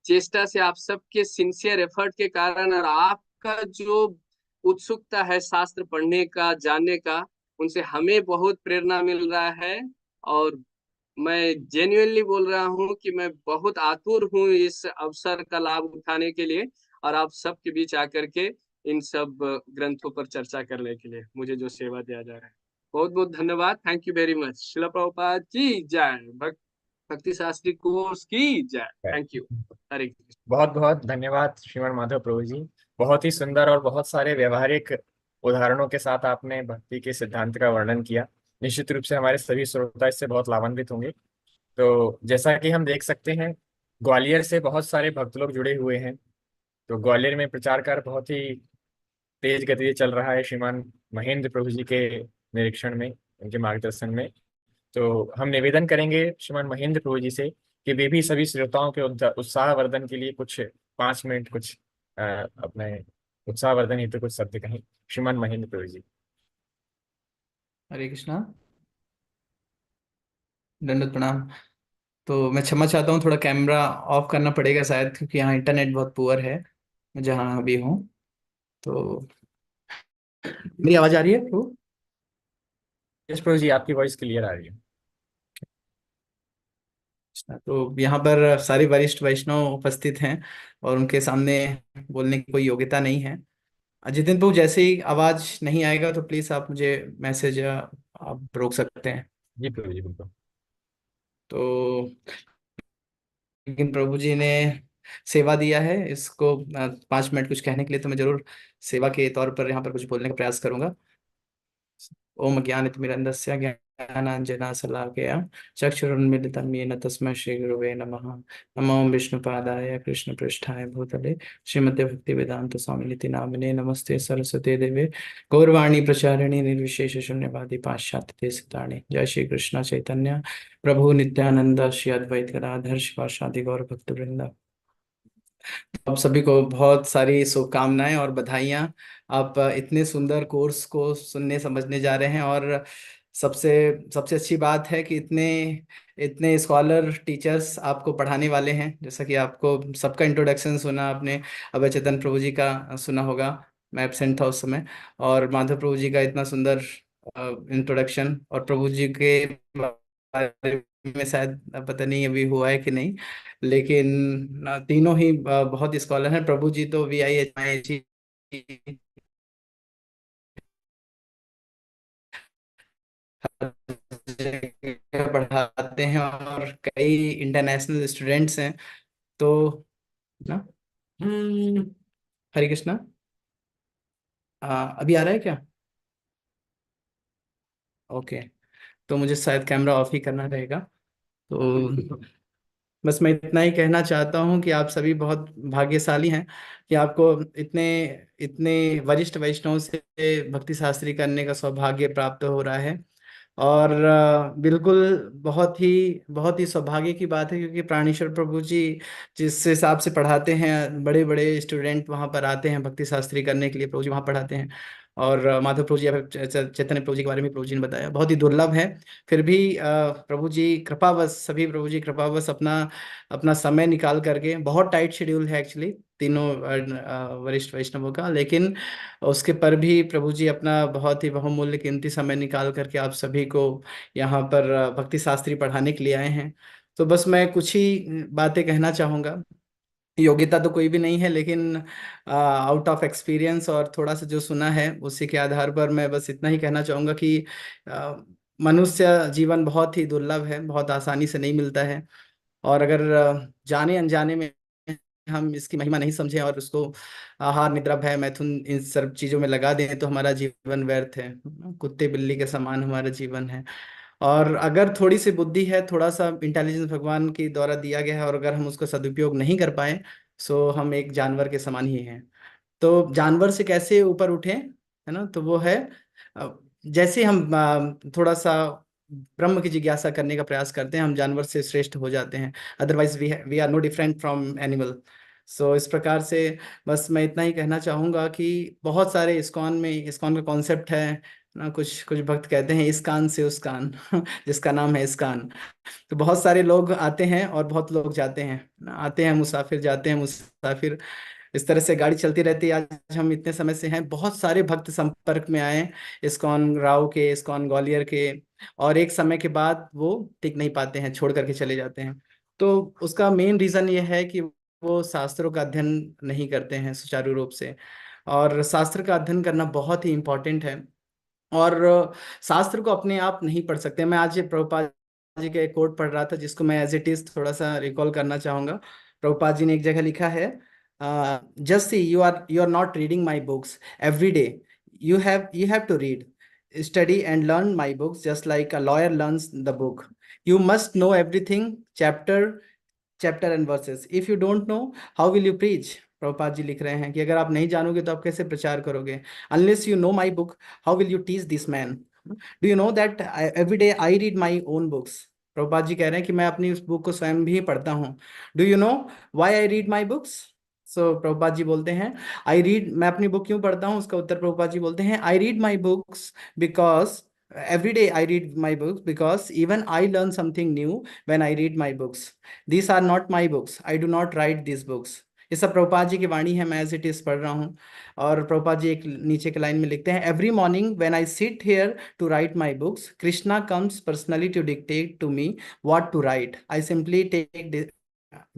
Speaker 5: चेष्टा से, आप सबके सिंसियर एफर्ट के कारण और आपका जो उत्सुकता है शास्त्र पढ़ने का, जानने का, उनसे हमें बहुत प्रेरणा मिल रहा है। और मैं जेन्युइनली बोल रहा हूँ कि मैं बहुत आतुर हूँ इस अवसर का लाभ उठाने के लिए और आप सबके बीच आकर के इन सब ग्रंथों पर चर्चा करने के लिए मुझे जो सेवा दिया जा रहा है। बहुत बहुत धन्यवाद। Thank you very much. Srila Prabhupada की जय। भक्ति शास्त्री कोर्स की जय। Thank you. हरे कृष्ण।
Speaker 4: बहुत बहुत धन्यवाद श्रीमान माधव प्रभु जी। बहुत ही सुंदर और बहुत सारे व्यवहारिक उदाहरणों के साथ आपने भक्ति के सिद्धांत का वर्णन किया। निश्चित रूप से हमारे सभी श्रोता इससे बहुत लाभान्वित होंगे। तो जैसा कि हम देख सकते हैं, ग्वालियर से बहुत सारे भक्त लोग जुड़े हुए हैं। तो ग्वालियर में प्रचार कार्य बहुत ही तेज गति से चल रहा है श्रीमान महेंद्र प्रभु जी के निरीक्षण में, उनके मार्गदर्शन में। तो हम निवेदन करेंगे श्रीमान महेंद्र प्रभु जी से कि वे भी सभी श्रोताओं के उत्साहवर्धन के लिए कुछ 5 मिनट कुछ अपने उत्साहवर्धन हेतु कुछ शब्द कहें। श्रीमान महेंद्र प्रभु जी।
Speaker 6: हरे कृष्णा, दंडवत प्रणाम। तो मैं क्षमा चाहता हूँ, थोड़ा कैमरा ऑफ करना पड़ेगा शायद, क्योंकि यहाँ इंटरनेट बहुत पुअर है जहाँ अभी हूँ। तो मेरी आवाज आ रही है प्रभु?
Speaker 4: यस प्रभु जी, आपकी वॉइस क्लियर आ रही है।
Speaker 6: तो यहाँ पर सारे वरिष्ठ वैष्णव उपस्थित हैं और उनके सामने बोलने की कोई योग्यता नहीं है। जितिन प्रभु, जैसे ही आवाज नहीं आएगा तो प्लीज आप मुझे मैसेज आप रोक सकते हैं।
Speaker 4: जी प्रभु जी, बिल्कुल।
Speaker 6: तो लेकिन प्रभु जी ने सेवा दिया है इसको 5 मिनट कुछ कहने के लिए, तो मैं जरूर सेवा के तौर पर यहाँ पर कुछ बोलने का प्रयास करूंगा। ओम ज्ञानतिमिरन्धस्य ज्ञानांजना शलाकया चक्षुरुन्मीलितं येन तस्मै श्रीगुरवे नमः। नमो विष्णुपादाय कृष्णपृष्ठाय भूतले श्रीमते भक्तिवेदांत स्वामिनिति नामिने नमस्ते सरस्वती देवे गौरवाणी प्रचारिणी निर्विशेष शून्यवादी पाश्चात्य देशतारिणी। जय श्री कृष्ण चैतन्य प्रभु नित्यानंद श्री अद्वैत गदाधर शिवासादि गौर भक्तवृंद। आप सभी को बहुत सारी शुभकामनाएं और बधाइयां। आप इतने सुंदर कोर्स को सुनने समझने जा रहे हैं और सबसे सबसे अच्छी बात है कि इतने इतने स्कॉलर टीचर्स आपको पढ़ाने वाले हैं। जैसा कि आपको सबका इंट्रोडक्शन सुना आपने, अभय चेतन प्रभु जी का सुना होगा, मैं एब्सेंट था उस समय, और माधव प्रभु जी का इतना सुंदर इंट्रोडक्शन, और प्रभु जी के बारे में शायद पता नहीं अभी हुआ है कि नहीं, लेकिन तीनों ही बहुत स्कॉलर हैं। प्रभु जी तो VIH पढ़ाते हैं और कई इंटरनेशनल स्टूडेंट्स हैं। तो ना, हरे कृष्णा, अभी आ रहा है क्या? ओके, तो मुझे शायद कैमरा ऑफ ही करना रहेगा। तो बस मैं इतना ही कहना चाहता हूँ कि आप सभी बहुत भाग्यशाली हैं कि आपको इतने इतने वरिष्ठ वैष्णव से भक्ति शास्त्री करने का सौभाग्य प्राप्त हो रहा है। और बिल्कुल बहुत ही सौभाग्य की बात है, क्योंकि प्राणेश्वर प्रभु जी जिस हिसाब से पढ़ाते हैं, बड़े बड़े स्टूडेंट वहाँ पर आते हैं भक्ति शास्त्री करने के लिए, प्रभु जी वहाँ पढ़ाते हैं। और माधव प्रभु जी या फिर चैतन्य प्रभु जी के बारे में प्रभु जी ने बताया, बहुत ही दुर्लभ है। फिर भी प्रभु जी कृपावश, सभी प्रभु जी कृपावश अपना अपना समय निकाल करके, बहुत टाइट शेड्यूल है एक्चुअली तीनों वरिष्ठ वैष्णवों का, लेकिन उसके पर भी प्रभु जी अपना बहुत ही बहुमूल्य कीमती समय निकाल करके आप सभी को यहाँ पर भक्ति शास्त्री पढ़ाने के लिए आए हैं। तो बस मैं कुछ ही बातें कहना चाहूँगा। योग्यता तो कोई भी नहीं है, लेकिन आउट ऑफ एक्सपीरियंस और थोड़ा सा जो सुना है उसी के आधार पर मैं बस इतना ही कहना चाहूँगा कि मनुष्य जीवन बहुत ही दुर्लभ है, बहुत आसानी से नहीं मिलता है। और अगर जाने अनजाने में हम इसकी महिमा नहीं समझें और उसको आहार निद्रा भय मैथुन इन सब चीजों में लगा दें तो हमारा जीवन व्यर्थ है, कुत्ते बिल्ली के समान हमारा जीवन है। और अगर थोड़ी सी बुद्धि है, थोड़ा सा इंटेलिजेंस भगवान के द्वारा दिया गया है, और अगर हम उसका सदुपयोग नहीं कर पाए सो हम एक जानवर के समान ही हैं। तो जानवर से कैसे ऊपर उठे, है ना, तो वो है जैसे हम थोड़ा सा ब्रह्म की जिज्ञासा करने का प्रयास करते हैं, हम जानवर से श्रेष्ठ हो जाते हैं। Otherwise we are no different from animal. So इस प्रकार से बस मैं इतना ही कहना चाहूंगा कि बहुत सारे इस्कॉन में, इस्कॉन का कॉन्सेप्ट है ना, कुछ कुछ भक्त कहते हैं इस कान से उस कान जिसका नाम है इस्कॉन। तो बहुत सारे लोग आते हैं और बहुत लोग जाते हैं ना, आते हैं मुसाफिर, जाते हैं मुसाफिर, इस तरह से गाड़ी चलती रहती है। आज हम इतने समय से हैं, बहुत सारे भक्त संपर्क में आए इस्कॉन राव के, इस्कॉन ग्वालियर के, और एक समय के बाद वो टिक नहीं पाते हैं, छोड़ करके चले जाते हैं। तो उसका मेन रीजन ये है कि वो शास्त्रों का अध्ययन नहीं करते हैं सुचारू रूप से। और शास्त्र का अध्ययन करना बहुत ही इम्पोर्टेंट है। और शास्त्र को अपने आप नहीं पढ़ सकते। मैं आज ये प्रभुपाद जी का एक कोट पढ़ रहा था, जिसको मैं एज इट इज थोड़ा सा रिकॉल करना चाहूंगा। प्रभुपाद जी ने एक जगह लिखा है, just see you are not reading my books every day, you have to read, study and learn my books just like a lawyer learns the book. You must know everything, chapter and verses. If you don't know, how will you preach? Prabhupada ji लिख रहे हैं कि अगर आप नहीं जानोगे तो आप कैसे प्रचार करोगे? Unless you know my book, how will you teach this man? Do you know that every day I read my own books? Prabhupada ji कह रहे हैं कि मैं अपनी उस बुक को स्वयं भी पढ़ता हूँ। Do you know why I read my books? So Prabhupada ji बोलते हैं, आई रीड, मैं अपनी बुक क्यों पढ़ता हूँ? उसका उत्तर प्रभुपाद जी बोलते हैं, आई read my books because every day I read my books because even I learn something new when I read my books. These are not my books. I do not write these books. ये सब प्रभुपाद जी की वाणी है, मैं एज इट इज पढ़ रहा हूँ। और प्रभुपाद जी एक नीचे के लाइन में लिखते हैं, every morning when I sit here to write my books, Krishna comes personally to dictate to me what to write. I simply take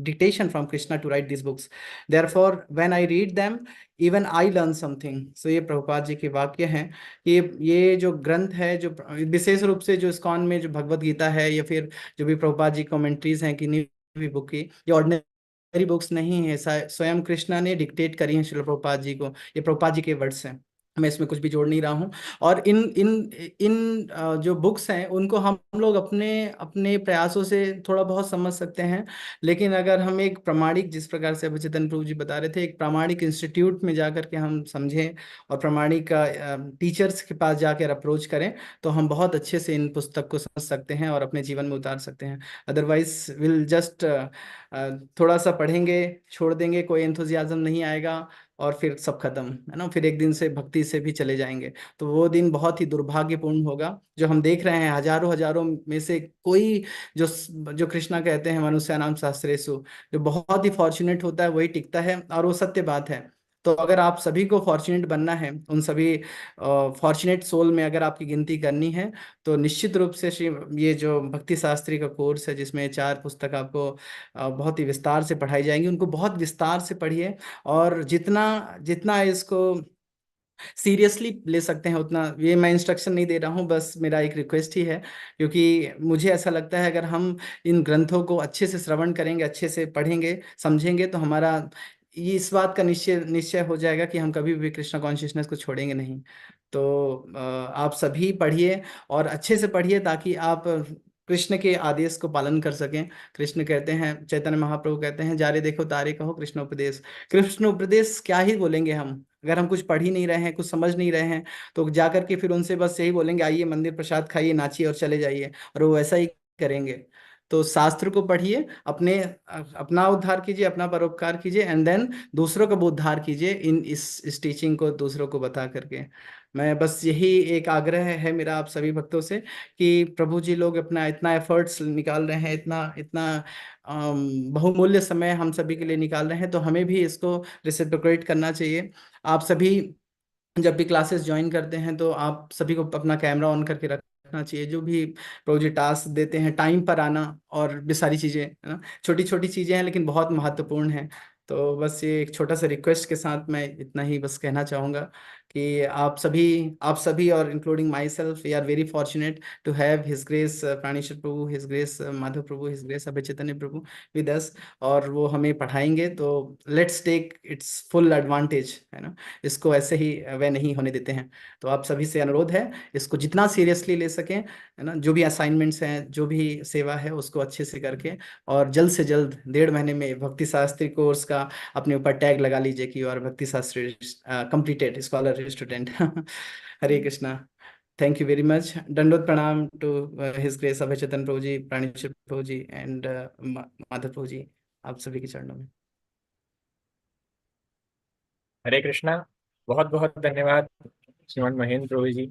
Speaker 6: dictation from Krishna to write these books. Therefore, when I read them, even I learn something. So ये प्रभुपाद जी के वाक्य हैं। ये जो ग्रंथ है, जो विशेष रूप से जो इस्कॉन में जो भगवत गीता है, या फिर जो भी प्रभुपाद जी कमेंट्रीज हैं किन्हीं भी बुक की, ये ऑर्डिनरी बुक्स नहीं है, स्वयं कृष्णा ने डिक्टेट करी हैं श्रील प्रभुपाद जी को। ये प्रभुपाद जी के वर्ड्स हैं, मैं इसमें कुछ भी जोड़ नहीं रहा हूँ। और इन इन इन जो बुक्स हैं उनको हम लोग अपने अपने प्रयासों से थोड़ा बहुत समझ सकते हैं, लेकिन अगर हम एक प्रामाणिक, जिस प्रकार से अभिचेतन प्रभु जी बता रहे थे, एक प्रामाणिक इंस्टीट्यूट में जाकर के हम समझें और प्रामाणिक टीचर्स के पास जाकर अप्रोच करें, तो हम बहुत अच्छे से इन पुस्तक को समझ सकते हैं और अपने जीवन में उतार सकते हैं। अदरवाइज विल जस्ट थोड़ा सा पढ़ेंगे, छोड़ देंगे, कोई एंथुजियाज्म नहीं आएगा, और फिर सब खत्म है ना, फिर एक दिन से भक्ति से भी चले जाएंगे। तो वो दिन बहुत ही दुर्भाग्यपूर्ण होगा। जो हम देख रहे हैं हजारों हजारों में से कोई, जो जो कृष्णा कहते हैं मनुष्याणाम सहस्रेषु, जो बहुत ही फॉर्चुनेट होता है वही टिकता है, और वो सत्य बात है। तो अगर आप सभी को फॉर्चुनेट बनना है, उन सभी फॉर्चुनेट सोल में अगर आपकी गिनती करनी है, तो निश्चित रूप से ये जो भक्ति शास्त्री का कोर्स है, जिसमें 4 पुस्तक आपको बहुत ही विस्तार से पढ़ाई जाएंगी, उनको बहुत विस्तार से पढ़िए। और जितना जितना इसको सीरियसली ले सकते हैं उतना, ये मैं इंस्ट्रक्शन नहीं दे रहा हूँ, बस मेरा एक रिक्वेस्ट ही है, क्योंकि मुझे ऐसा लगता है अगर हम इन ग्रंथों को अच्छे से श्रवण करेंगे, अच्छे से पढ़ेंगे, समझेंगे, तो हमारा ये इस बात का निश्चय निश्चय हो जाएगा कि हम कभी भी कृष्णा कॉन्शियसनेस को छोड़ेंगे नहीं। तो आप सभी पढ़िए और अच्छे से पढ़िए, ताकि आप कृष्ण के आदेश को पालन कर सकें। कृष्ण कहते हैं, चैतन्य महाप्रभु कहते हैं, जारे देखो तारे कहो कृष्ण उपदेश। कृष्ण उपदेश क्या ही बोलेंगे हम, अगर हम कुछ पढ़ ही नहीं रहे हैं, कुछ समझ नहीं रहे हैं, तो जाकर के फिर उनसे बस यही बोलेंगे, आइए मंदिर प्रसाद खाइए, नाचिए और चले जाइए, और वो वैसा ही करेंगे। तो शास्त्र को पढ़िए, अपना उद्धार कीजिए, अपना परोपकार कीजिए, एंड देन दूसरों का भी उद्धार कीजिए इस टीचिंग को दूसरों को बता करके। मैं बस यही एक आग्रह है मेरा आप सभी भक्तों से, कि प्रभु जी लोग अपना इतना एफर्ट्स निकाल रहे हैं, इतना इतना बहुमूल्य समय हम सभी के लिए निकाल रहे हैं, तो हमें भी इसको रेसिप्रोकेट करना चाहिए। आप सभी जब भी क्लासेस ज्वाइन करते हैं, तो आप सभी को अपना कैमरा ऑन करके रखना चाहिए। जो भी प्रोजेक्ट टास्क देते हैं, टाइम पर आना, और भी सारी चीज़ें, है ना, छोटी छोटी चीज़ें हैं लेकिन बहुत महत्वपूर्ण हैं। तो बस ये एक छोटा सा रिक्वेस्ट के साथ मैं इतना ही बस कहना चाहूँगा कि आप सभी और including myself, we are very fortunate to have his grace Praneshwar Prabhu, his grace Madhav Prabhu, his grace Abhay Chaitanya Prabhu with us, और वो हमें पढ़ाएंगे। तो let's take its full advantage, है ना, इसको ऐसे ही वह नहीं होने देते हैं। तो आप सभी से अनुरोध है, इसको जितना सीरियसली ले सकें, है ना, जो भी असाइनमेंट्स हैं, जो भी सेवा है, उसको अच्छे से करके, और जल्द से जल्द 1.5 महीने में भक्ति शास्त्री कोर्स का अपने ऊपर टैग लगा लीजिए कि और Bhakti Shastri completed scholar student. Hare Krishna. Thank you very much. दंडोत प्रणाम to his grace Abhay Chetan Prabhu ji, Praneshwar Prabhu ji, and Madhav Prabhu ji, आप सभी के चरणों में।
Speaker 4: हरे कृष्णा। बहुत बहुत धन्यवाद श्रीमान महेंद्र प्रभु जी।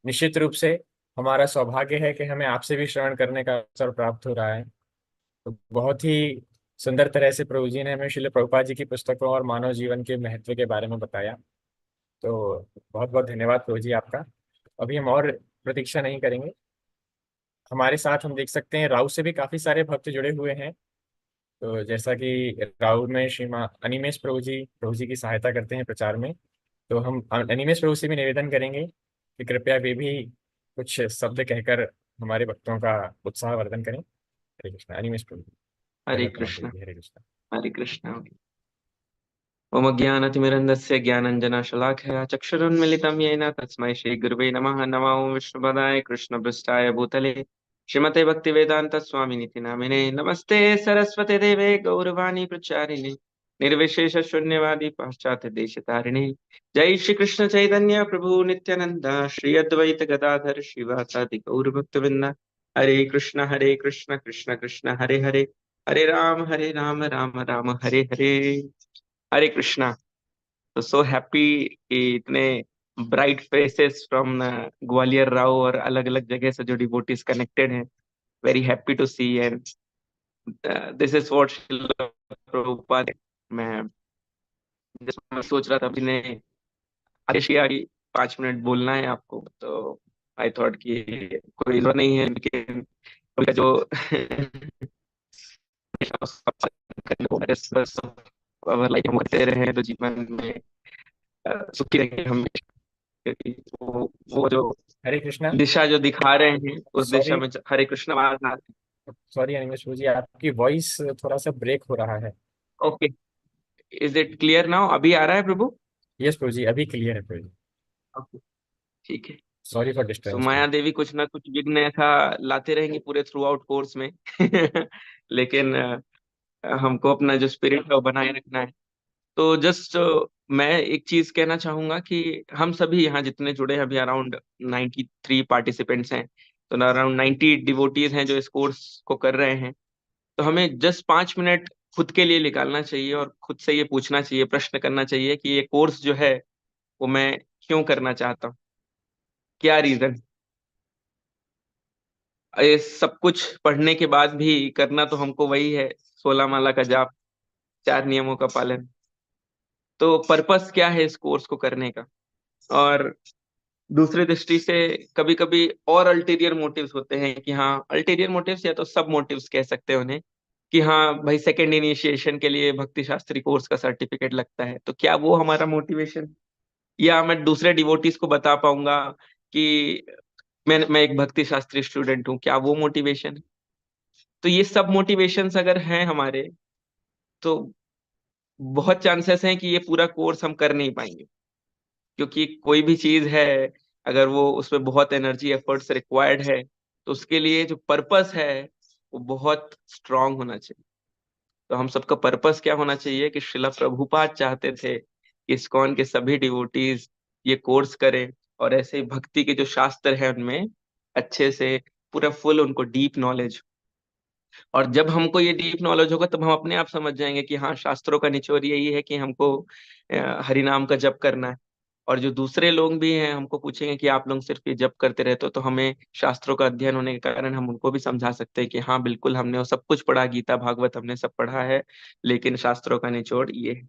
Speaker 4: निश्चित रूप से हमारा सौभाग्य है कि हमें आपसे भी श्रवण करने का अवसर प्राप्त हो रहा है। तो बहुत ही सुंदर तरह से प्रभु जी ने हमें श्रील प्रभुपाद जी की पुस्तकों और मानव जीवन के महत्व के बारे में बताया। तो बहुत बहुत धन्यवाद प्रभु जी आपका। अभी हम और प्रतीक्षा नहीं करेंगे। हमारे साथ हम देख सकते हैं राउ से भी काफी सारे भक्त जुड़े हुए हैं। तो जैसा कि राउ में श्रीमान अनिमेश प्रभु जी की सहायता करते हैं प्रचार में। तो हम अनिमेश प्रभु से भी निवेदन करेंगे कि कृपया वे भी कुछ शब्द कहकर हमारे भक्तों का उत्साहवर्धन करें। हरे कृष्णा। अनिमेश प्रभु जी,
Speaker 7: हरे
Speaker 4: दंडवत प्रणाम प्रभु
Speaker 7: कृष्ण।
Speaker 4: जी। हरे कृष्णा।
Speaker 7: हरे कृष्ण। ओम अज्ञानतिमिरन्धस्य ज्ञानञ्जनशलाकया चक्षुरुन्मिलितं येन तस्मै श्रीगुरुवे नमः। नमो विष्णुपदाय कृष्णपृष्ठाय भूतले श्रीमते भक्तिवेदान्तस्वामिनिति नामिने। नमस्ते सरस्वते देवे गौरवाणी प्रचारिणे निर्विशेष शून्यवादी पाश्चात्य देशतारिणे। जय श्री कृष्ण चैतन्य प्रभु नित्यानंद श्री अद्वैत गदाधर श्रीवासादि गौर भक्तवृंद। हरे कृष्ण कृष्ण कृष्ण हरे हरे, हरे राम राम राम हरे हरे। हरे कृष्णा। तो सो हैप्पी कि इतने ब्राइट फेसेस फ्रॉम ग्वालियर राव और अलग अलग जगह से जो डिवोटीज कनेक्टेड हैं। Very happy to see and this is what Prabhupada. मैं मैं सोच रहा था अभी ने आदेश किया कि 5 मिनट बोलना है आपको, तो आई थॉट कि कोई जरूरत नहीं है, लेकिन उनका जो लाइफ हम करते रहे हैं तो जीवन में सुखी रहेंगे हम। क्योंकि वो जो
Speaker 4: हरे कृष्णा।
Speaker 7: दिशा जो दिखा रहे हैं उस दिशा
Speaker 4: सॉरी
Speaker 7: में हरे कृष्ण आवाज।
Speaker 4: सॉरी अनिमेश प्रभु जी, आपकी वॉइस थोड़ा सा ब्रेक हो रहा है।
Speaker 7: Okay, is it clear now? अभी आ रहा है प्रभु?
Speaker 4: यस प्रभु जी, अभी क्लियर है प्रभु जी।
Speaker 7: ओके, ठीक है।
Speaker 4: सॉरी फॉर
Speaker 7: तो
Speaker 4: डिस्टर्बेंस प्रभु
Speaker 7: माया
Speaker 4: जी।
Speaker 7: देवी कुछ ना कुछ विघ्न ऐसा लाते रहेंगे पूरे थ्रू आउट कोर्स में लेकिन हमको अपना जो स्पिरिट है वो बनाए रखना है। तो जस्ट मैं एक चीज कहना चाहूंगा कि हम सभी यहाँ जितने जुड़े हैं, अभी अराउंड 93 पार्टिसिपेंट्स हैं, तो अराउंड 90 डिवोटीज हैं जो इस कोर्स को कर रहे हैं। तो हमें जस्ट 5 मिनट खुद के लिए निकालना चाहिए और खुद से ये पूछना चाहिए, प्रश्न करना चाहिए कि ये कोर्स जो है वो मैं क्यों करना चाहता हूँ, क्या रीजन। ये सब कुछ पढ़ने के बाद भी करना तो हमको वही है, 16 माला का जाप, 4 नियमों का पालन। तो पर्पस क्या है इस कोर्स को करने का? और दूसरी दृष्टि से कभी कभी और अल्टीरियर मोटिव्स होते हैं कि हाँ, अल्टीरियर मोटिव्स या तो सब मोटिव्स कह सकते हैं उन्हें, कि हाँ भाई सेकंड इनिशिएशन के लिए भक्ति शास्त्री कोर्स का सर्टिफिकेट लगता है, तो क्या वो हमारा मोटिवेशन, या मैं दूसरे डिवोटीज को बता पाऊंगा कि मैं एक भक्ति शास्त्री स्टूडेंट हूँ, क्या वो मोटिवेशन है? तो ये सब मोटिवेशंस अगर हैं हमारे, तो बहुत चांसेस हैं कि ये पूरा कोर्स हम कर नहीं पाएंगे। क्योंकि कोई भी चीज है, अगर वो उसमें बहुत एनर्जी एफर्ट्स रिक्वायर्ड है, तो उसके लिए जो पर्पस है वो बहुत स्ट्रांग होना चाहिए। तो हम सबका पर्पस क्या होना चाहिए कि श्रीला प्रभुपाद चाहते थे कि इस्कॉन के सभी डिवोटीज ये कोर्स करें और ऐसे भक्ति के जो शास्त्र है उनमें अच्छे से पूरा फुल उनको डीप नॉलेज। और जब हमको ये डीप नॉलेज होगा तब हम अपने आप समझ जाएंगे कि हाँ, शास्त्रों का निचोड़ यही है कि हमको हरि नाम का जप करना है। और जो दूसरे लोग भी हैं हमको पूछेंगे कि आप लोग सिर्फ ये जप करते रहते हो, तो हमें शास्त्रों का अध्ययन होने के कारण हम उनको भी समझा सकते हैं कि हाँ बिल्कुल, हमने वो सब कुछ पढ़ा, गीता भागवत हमने सब पढ़ा है, लेकिन शास्त्रों का निचोड़ ये है।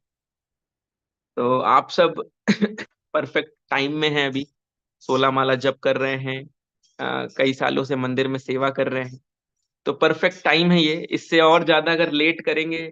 Speaker 7: तो आप सब परफेक्ट टाइम में हैं अभी, 16 माला जप कर रहे हैं, कई सालों से मंदिर में सेवा कर रहे हैं, तो परफेक्ट टाइम है ये। इससे और ज्यादा अगर लेट करेंगे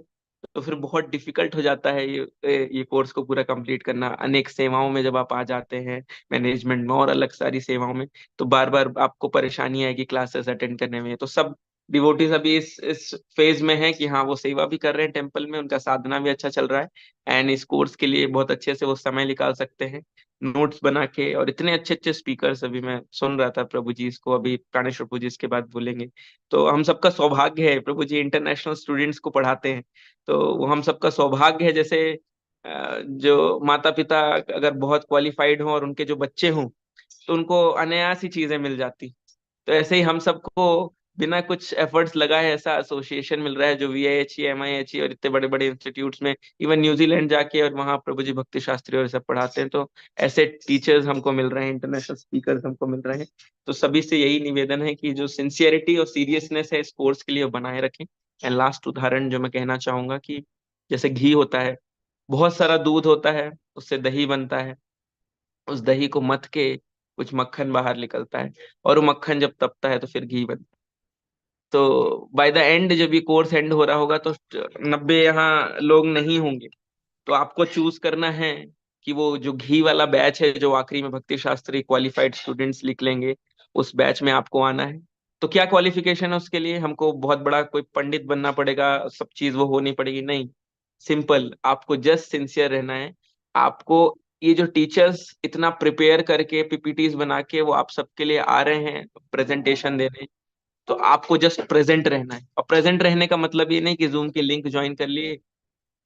Speaker 7: तो फिर बहुत डिफिकल्ट हो जाता है ये कोर्स को पूरा कंप्लीट करना। अनेक सेवाओं में जब आप आ जाते हैं, मैनेजमेंट में और अलग सारी सेवाओं में, तो बार बार आपको परेशानी आएगी क्लासेस अटेंड करने में। तो सब डिवोटीज अभी इस फेज में है कि हाँ, वो सेवा भी कर रहे हैं टेम्पल में, उनका साधना भी अच्छा चल रहा है, एंड इस कोर्स के लिए बहुत अच्छे से वो समय निकाल सकते हैं नोट्स बना के। और इतने अच्छे अच्छे स्पीकर्स अभी मैं सुन रहा था, प्रभु जी इसको अभी प्राणेश्वर प्रभु जी इसके बाद बोलेंगे। तो हम सबका सौभाग्य है, प्रभु जी इंटरनेशनल स्टूडेंट्स को पढ़ाते हैं, तो वो हम सबका सौभाग्य है। जैसे जो माता पिता अगर बहुत क्वालिफाइड हों और उनके जो बच्चे हों, तो उनको अनायास ही चीजें मिल जाती। तो ऐसे ही हम सबको बिना कुछ एफर्ट्स लगाए ऐसा एसोसिएशन मिल रहा है जो VIHE MIHE और इतने बड़े बड़े इंस्टीट्यूट्स में, इवन न्यूजीलैंड जाके और वहाँ प्रभु जी भक्ति शास्त्री और सब पढ़ाते हैं। तो ऐसे टीचर्स हमको मिल रहे हैं, इंटरनेशनल स्पीकर्स हमको मिल रहे हैं। तो सभी से यही निवेदन है कि जो सिंसियरिटी और सीरियसनेस है इस कोर्स के लिए वो बनाए रखें। एंड लास्ट उदाहरण जो मैं कहना चाहूंगा कि जैसे घी होता है, बहुत सारा दूध होता है, उससे दही बनता है, उस दही को मथ के कुछ मक्खन बाहर निकलता है, और वो मक्खन जब तपता है तो फिर घी बनता है। तो बाय द एंड जब ये कोर्स एंड हो रहा होगा तो 90 यहाँ लोग नहीं होंगे। तो आपको चूज करना है कि वो जो घी वाला बैच है जो आखिरी में भक्ति शास्त्री क्वालिफाइड स्टूडेंट्स निकलेंगे, उस बैच में आपको आना है। तो क्या क्वालिफिकेशन है उसके लिए? हमको बहुत बड़ा कोई पंडित बनना पड़ेगा, सब चीज वो होनी पड़ेगी? नहीं, सिंपल, आपको जस्ट सिंसियर रहना है। आपको ये जो टीचर्स इतना प्रिपेयर करके PPTs बना के वो आप सबके लिए आ रहे हैं प्रेजेंटेशन देने, तो आपको जस्ट प्रेजेंट रहना है। और प्रेजेंट रहने का मतलब ये नहीं कि जूम की लिंक ज्वाइन कर लिए,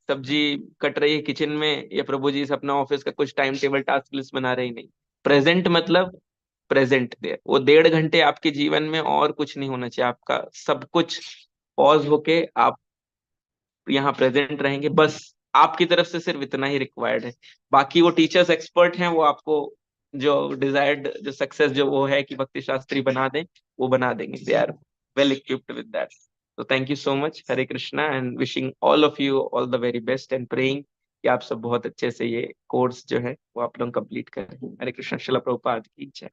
Speaker 7: सब्जी कट रही है किचन में, या प्रभु जी से अपना ऑफिस का कुछ टाइम टेबल टास्क लिस्ट बना रही, नहीं। प्रेजेंट मतलब प्रेजेंट देयर, वो 1.5 घंटे आपके जीवन में और कुछ नहीं होना चाहिए, आपका सब कुछ पॉज होके आप यहाँ प्रेजेंट रहेंगे, बस आपकी तरफ से सिर्फ इतना ही रिक्वायर्ड है। बाकी वो टीचर्स एक्सपर्ट हैं, वो आपको जो डिजायर्ड जो सक्सेस जो वो है कि भक्ति शास्त्री बना दें, वो बना देंगे। They are well equipped with that. तो thank you so much, Hare Krishna, and wishing all of you all the very best and praying कि आप सब बहुत अच्छे से ये कोर्स जो है वो आप लोग कंप्लीट करें। हरे कृष्ण, शिला प्रभुपाद की जय।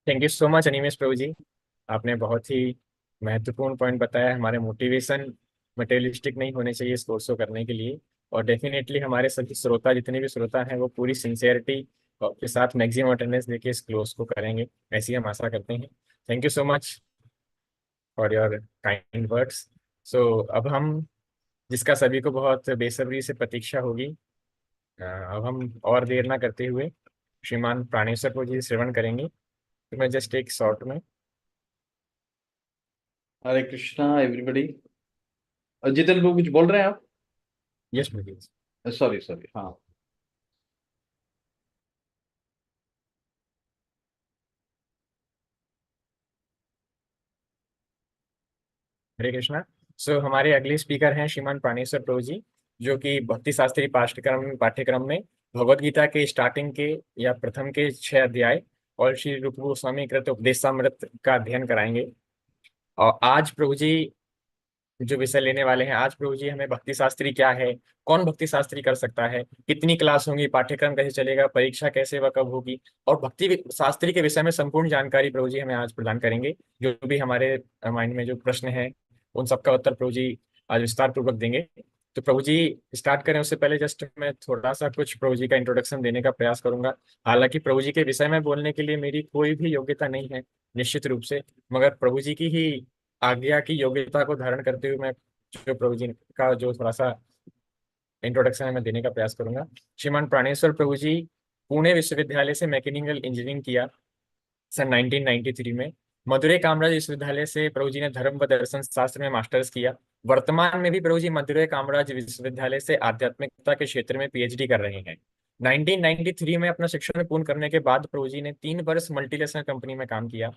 Speaker 4: Thank you so much Animesh Prabhu ji, आपने बहुत ही महत्वपूर्ण पॉइंट बताया। हमारे मोटिवेशन मटेरियलिस्टिक नहीं होने चाहिए इस कोर्स को करने के लिए, और डेफिनेटली हमारे सभी श्रोता, जितने भी श्रोता हैं, वो पूरी सिंसियरिटी के साथ मैक्सिमम अटेंडेंस देके इस कोर्स को करेंगे, ऐसी हम आशा करते हैं। Thank you so much for your kind words. So अब हम, जिसका सभी को बहुत बेसब्री से प्रतीक्षा होगी, अब हम और देर ना करते हुए श्रीमान प्राणेश्वर प्रभु जी श्रवण करेंगे। तो मैं जस्ट एक शॉर्ट में।
Speaker 6: हरे कृष्णा एवरीबॉडी। जितेंद्र बाबू कुछ बोल रहे हैं आप?
Speaker 4: यस प्रभु जी।
Speaker 6: सॉरी सॉरी, हाँ।
Speaker 4: हरे कृष्णा। सो हमारे अगले स्पीकर हैं श्रीमान प्राणेश्वर प्रभु जी, जो कि भक्ति शास्त्री पाठ्यक्रम में भगवत गीता के स्टार्टिंग के या प्रथम के 6 अध्याय और श्री रूप गोस्वामी कृत उपदेशामृत का अध्ययन कराएंगे। और आज प्रभु जी जो विषय लेने वाले हैं, आज प्रभु जी हमें भक्ति शास्त्री क्या है, कौन भक्ति शास्त्री कर सकता है, कितनी क्लास होंगी, पाठ्यक्रम कैसे चलेगा, परीक्षा कैसे व कब होगी, और भक्ति शास्त्री के विषय में संपूर्ण जानकारी प्रभु जी हमें आज प्रदान करेंगे। जो भी हमारे माइंड में जो प्रश्न है उन सबका उत्तर प्रभु जी आज विस्तार पूर्वक देंगे। तो प्रभु जी स्टार्ट करें उससे पहले जस्ट मैं थोड़ा सा कुछ प्रभु जी का इंट्रोडक्शन देने का प्रयास करूंगा। हालांकि प्रभु जी के विषय में बोलने के लिए मेरी कोई भी योग्यता नहीं है निश्चित रूप से, मगर प्रभु जी की ही आज्ञा की योग्यता को धारण करते हुए मैं जो प्रभु जी का जो थोड़ा सा इंट्रोडक्शन है मैं देने का प्रयास करूंगा। श्रीमान प्राणेश्वर प्रभु जी पुणे विश्वविद्यालय से मैकेनिकल इंजीनियरिंग किया सन 1993 में। मदुरै कामराज विश्वविद्यालय से प्रभु जी ने धर्म व दर्शन शास्त्र में मास्टर्स किया। वर्तमान में भी प्रभु जी मदुरै कामराज विश्वविद्यालय से आध्यात्मिकता के क्षेत्र में PhD कर रहे हैं। 1993 में अपना शिक्षण पूर्ण करने के बाद प्रभु जी ने 3 वर्ष मल्टीनेशनल कंपनी में काम किया।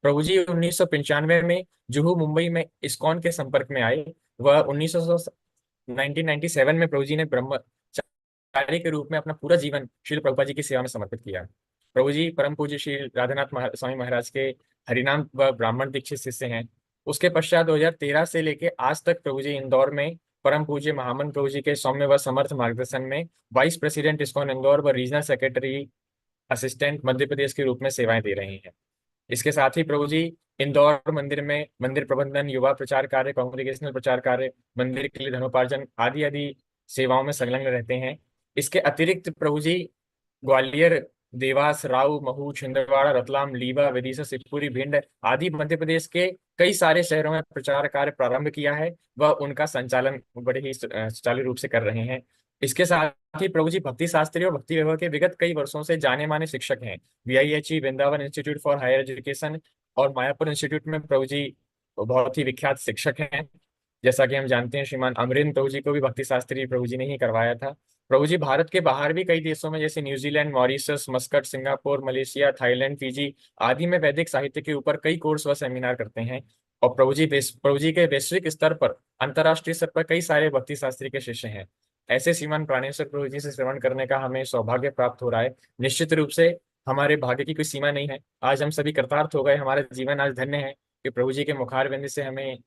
Speaker 4: प्रभु जी 1995 में जुहू मुंबई में इस्कॉन के संपर्क में आए। वह 1997 में प्रभु जी ने ब्रह्मचारी के रूप में अपना पूरा जीवन श्रील प्रभुपाद जी की सेवा में समर्पित किया। प्रभु जी परम पूज्य श्री राधानाथ स्वामी महाराज के हरिनाम व ब्राह्मण दीक्षित शिष्य हैं। उसके पश्चात 2013 से लेके आज तक प्रभु जी इंदौर में परम पूज्य महामन प्रभु जी के सौम्य व समर्थ मार्गदर्शन में वाइस प्रेसिडेंट इस्कॉन इंदौर व regional secretary assistant Madhya Pradesh के रूप में सेवाएं दे रहे हैं। इसके साथ ही प्रभु जी इंदौर मंदिर में मंदिर प्रबंधन, युवा प्रचार कार्य, कांग्रेगेशनल प्रचार कार्य, मंदिर के लिए धनोपार्जन आदि आदि सेवाओं में संलग्न रहते हैं। इसके अतिरिक्त प्रभु जी ग्वालियर, देवास, राऊ, महू, छिंदवाड़ा, रतलाम, लीवा, विदिशा, शिवपुरी, भिंड आदि मध्य प्रदेश के कई सारे शहरों में प्रचार कार्य प्रारंभ किया है व उनका संचालन बड़े ही सुचारू रूप से कर रहे हैं। इसके साथ ही प्रभु जी भक्ति शास्त्री और भक्ति वैभव के विगत कई वर्षों से जाने माने शिक्षक हैं। VIHE Vrindavan institute for higher education और मायापुर इंस्टीट्यूट में प्रभु जी बहुत ही विख्यात शिक्षक हैं। जैसा कि हम जानते हैं श्रीमान अमरिंद प्रभु जी को भी भक्ति शास्त्री प्रभु जी ने ही करवाया था। प्रभु जी भारत के बाहर भी कई देशों में जैसे New Zealand, Mauritius, Muscat, Singapore, Malaysia, Thailand, Fiji आदि में वैदिक साहित्य के ऊपर कई कोर्स व सेमिनार करते हैं। और प्रभु जी के वैश्विक स्तर पर, अंतर्राष्ट्रीय स्तर पर कई सारे भक्ति शास्त्री के शिष्य हैं। ऐसे श्रीमान प्राणेश्वर प्रभु जी से श्रवण करने का हमें सौभाग्य प्राप्त हो रहा है। निश्चित रूप से हमारे भाग्य की कोई सीमा नहीं है। आज हम सभी कृतार्थ हो गए, हमारा जीवन आज धन्य है कि प्रभु जी के मुखारविंद से हमें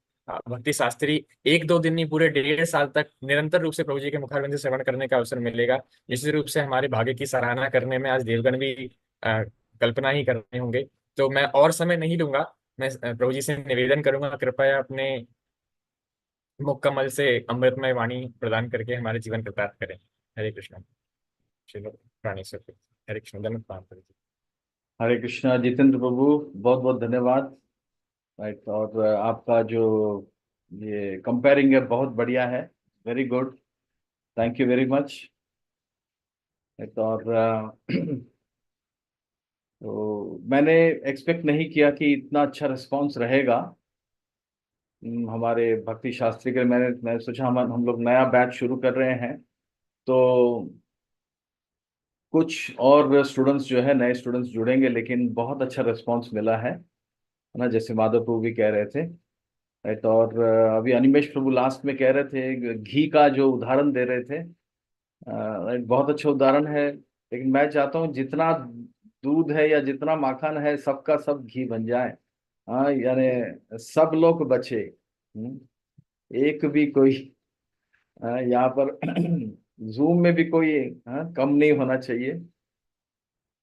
Speaker 4: भक्ति शास्त्री एक दो दिन नहीं, पूरे 1.5 साल तक निरंतर रूप से प्रभु जी के मुखारविंद से श्रवण करने का अवसर मिलेगा। निश्चित रूप से हमारे भाग्य की सराहना करने में आज देवगण भी कल्पना ही कर रहे होंगे। तो मैं और समय नहीं लूंगा, मैं प्रभु जी से निवेदन करूंगा कृपया अपने मुख कमल से अमृतमय वाणी प्रदान करके हमारे जीवन कृतार्थ करें। हरे कृष्ण। श्री प्राणेश्वर प्रभु। हरे कृष्ण। धन्यवाद प्रभु जी।
Speaker 8: हरे कृष्णा जितेंद्र प्रभु, बहुत बहुत धन्यवाद। राइट, और आपका जो ये कंपेयरिंग है बहुत बढ़िया है, very good, thank you very much. और तो मैंने एक्सपेक्ट नहीं किया कि इतना अच्छा रिस्पांस रहेगा हमारे भक्ति शास्त्री के। मैंने सोचा हम लोग नया बैच शुरू कर रहे हैं, तो कुछ और स्टूडेंट्स जो है नए स्टूडेंट्स जुड़ेंगे, लेकिन बहुत अच्छा रिस्पांस मिला है ना, जैसे माधव प्रभु भी कह रहे थे। राइट, और अभी अनिमेश प्रभु लास्ट में कह रहे थे, घी का जो उदाहरण दे रहे थे, राइट, बहुत अच्छा उदाहरण है। लेकिन मैं चाहता हूँ जितना दूध है या जितना माखन है सबका सब घी बन जाए। हाँ, यानी सब लोग बचे। एक भी कोई यहाँ पर जूम में भी कोई कम नहीं होना चाहिए।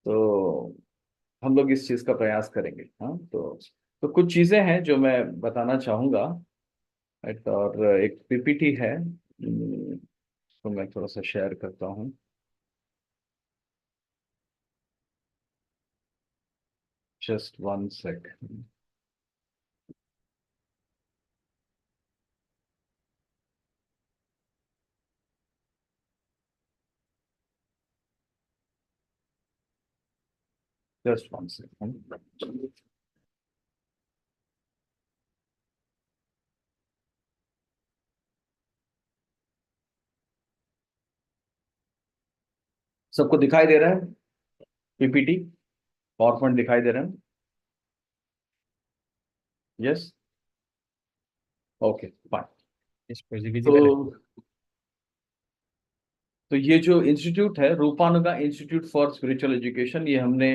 Speaker 8: तो हम लोग इस चीज का प्रयास करेंगे। हाँ, तो कुछ चीजें हैं जो मैं बताना चाहूंगा। राइट, और एक पीपीटी है, तो मैं थोड़ा सा शेयर करता हूँ। Just one second. Just one second. सबको दिखाई दे रहा है पीपीटी, पावर पॉइंट दिखाई दे रहा है? Yes, okay fine.
Speaker 4: इस प्रभु जी विजिबल है।
Speaker 8: तो ये जो इंस्टीट्यूट है, रूपानुगा इंस्टीट्यूट फॉर स्पिरिचुअल एजुकेशन, ये हमने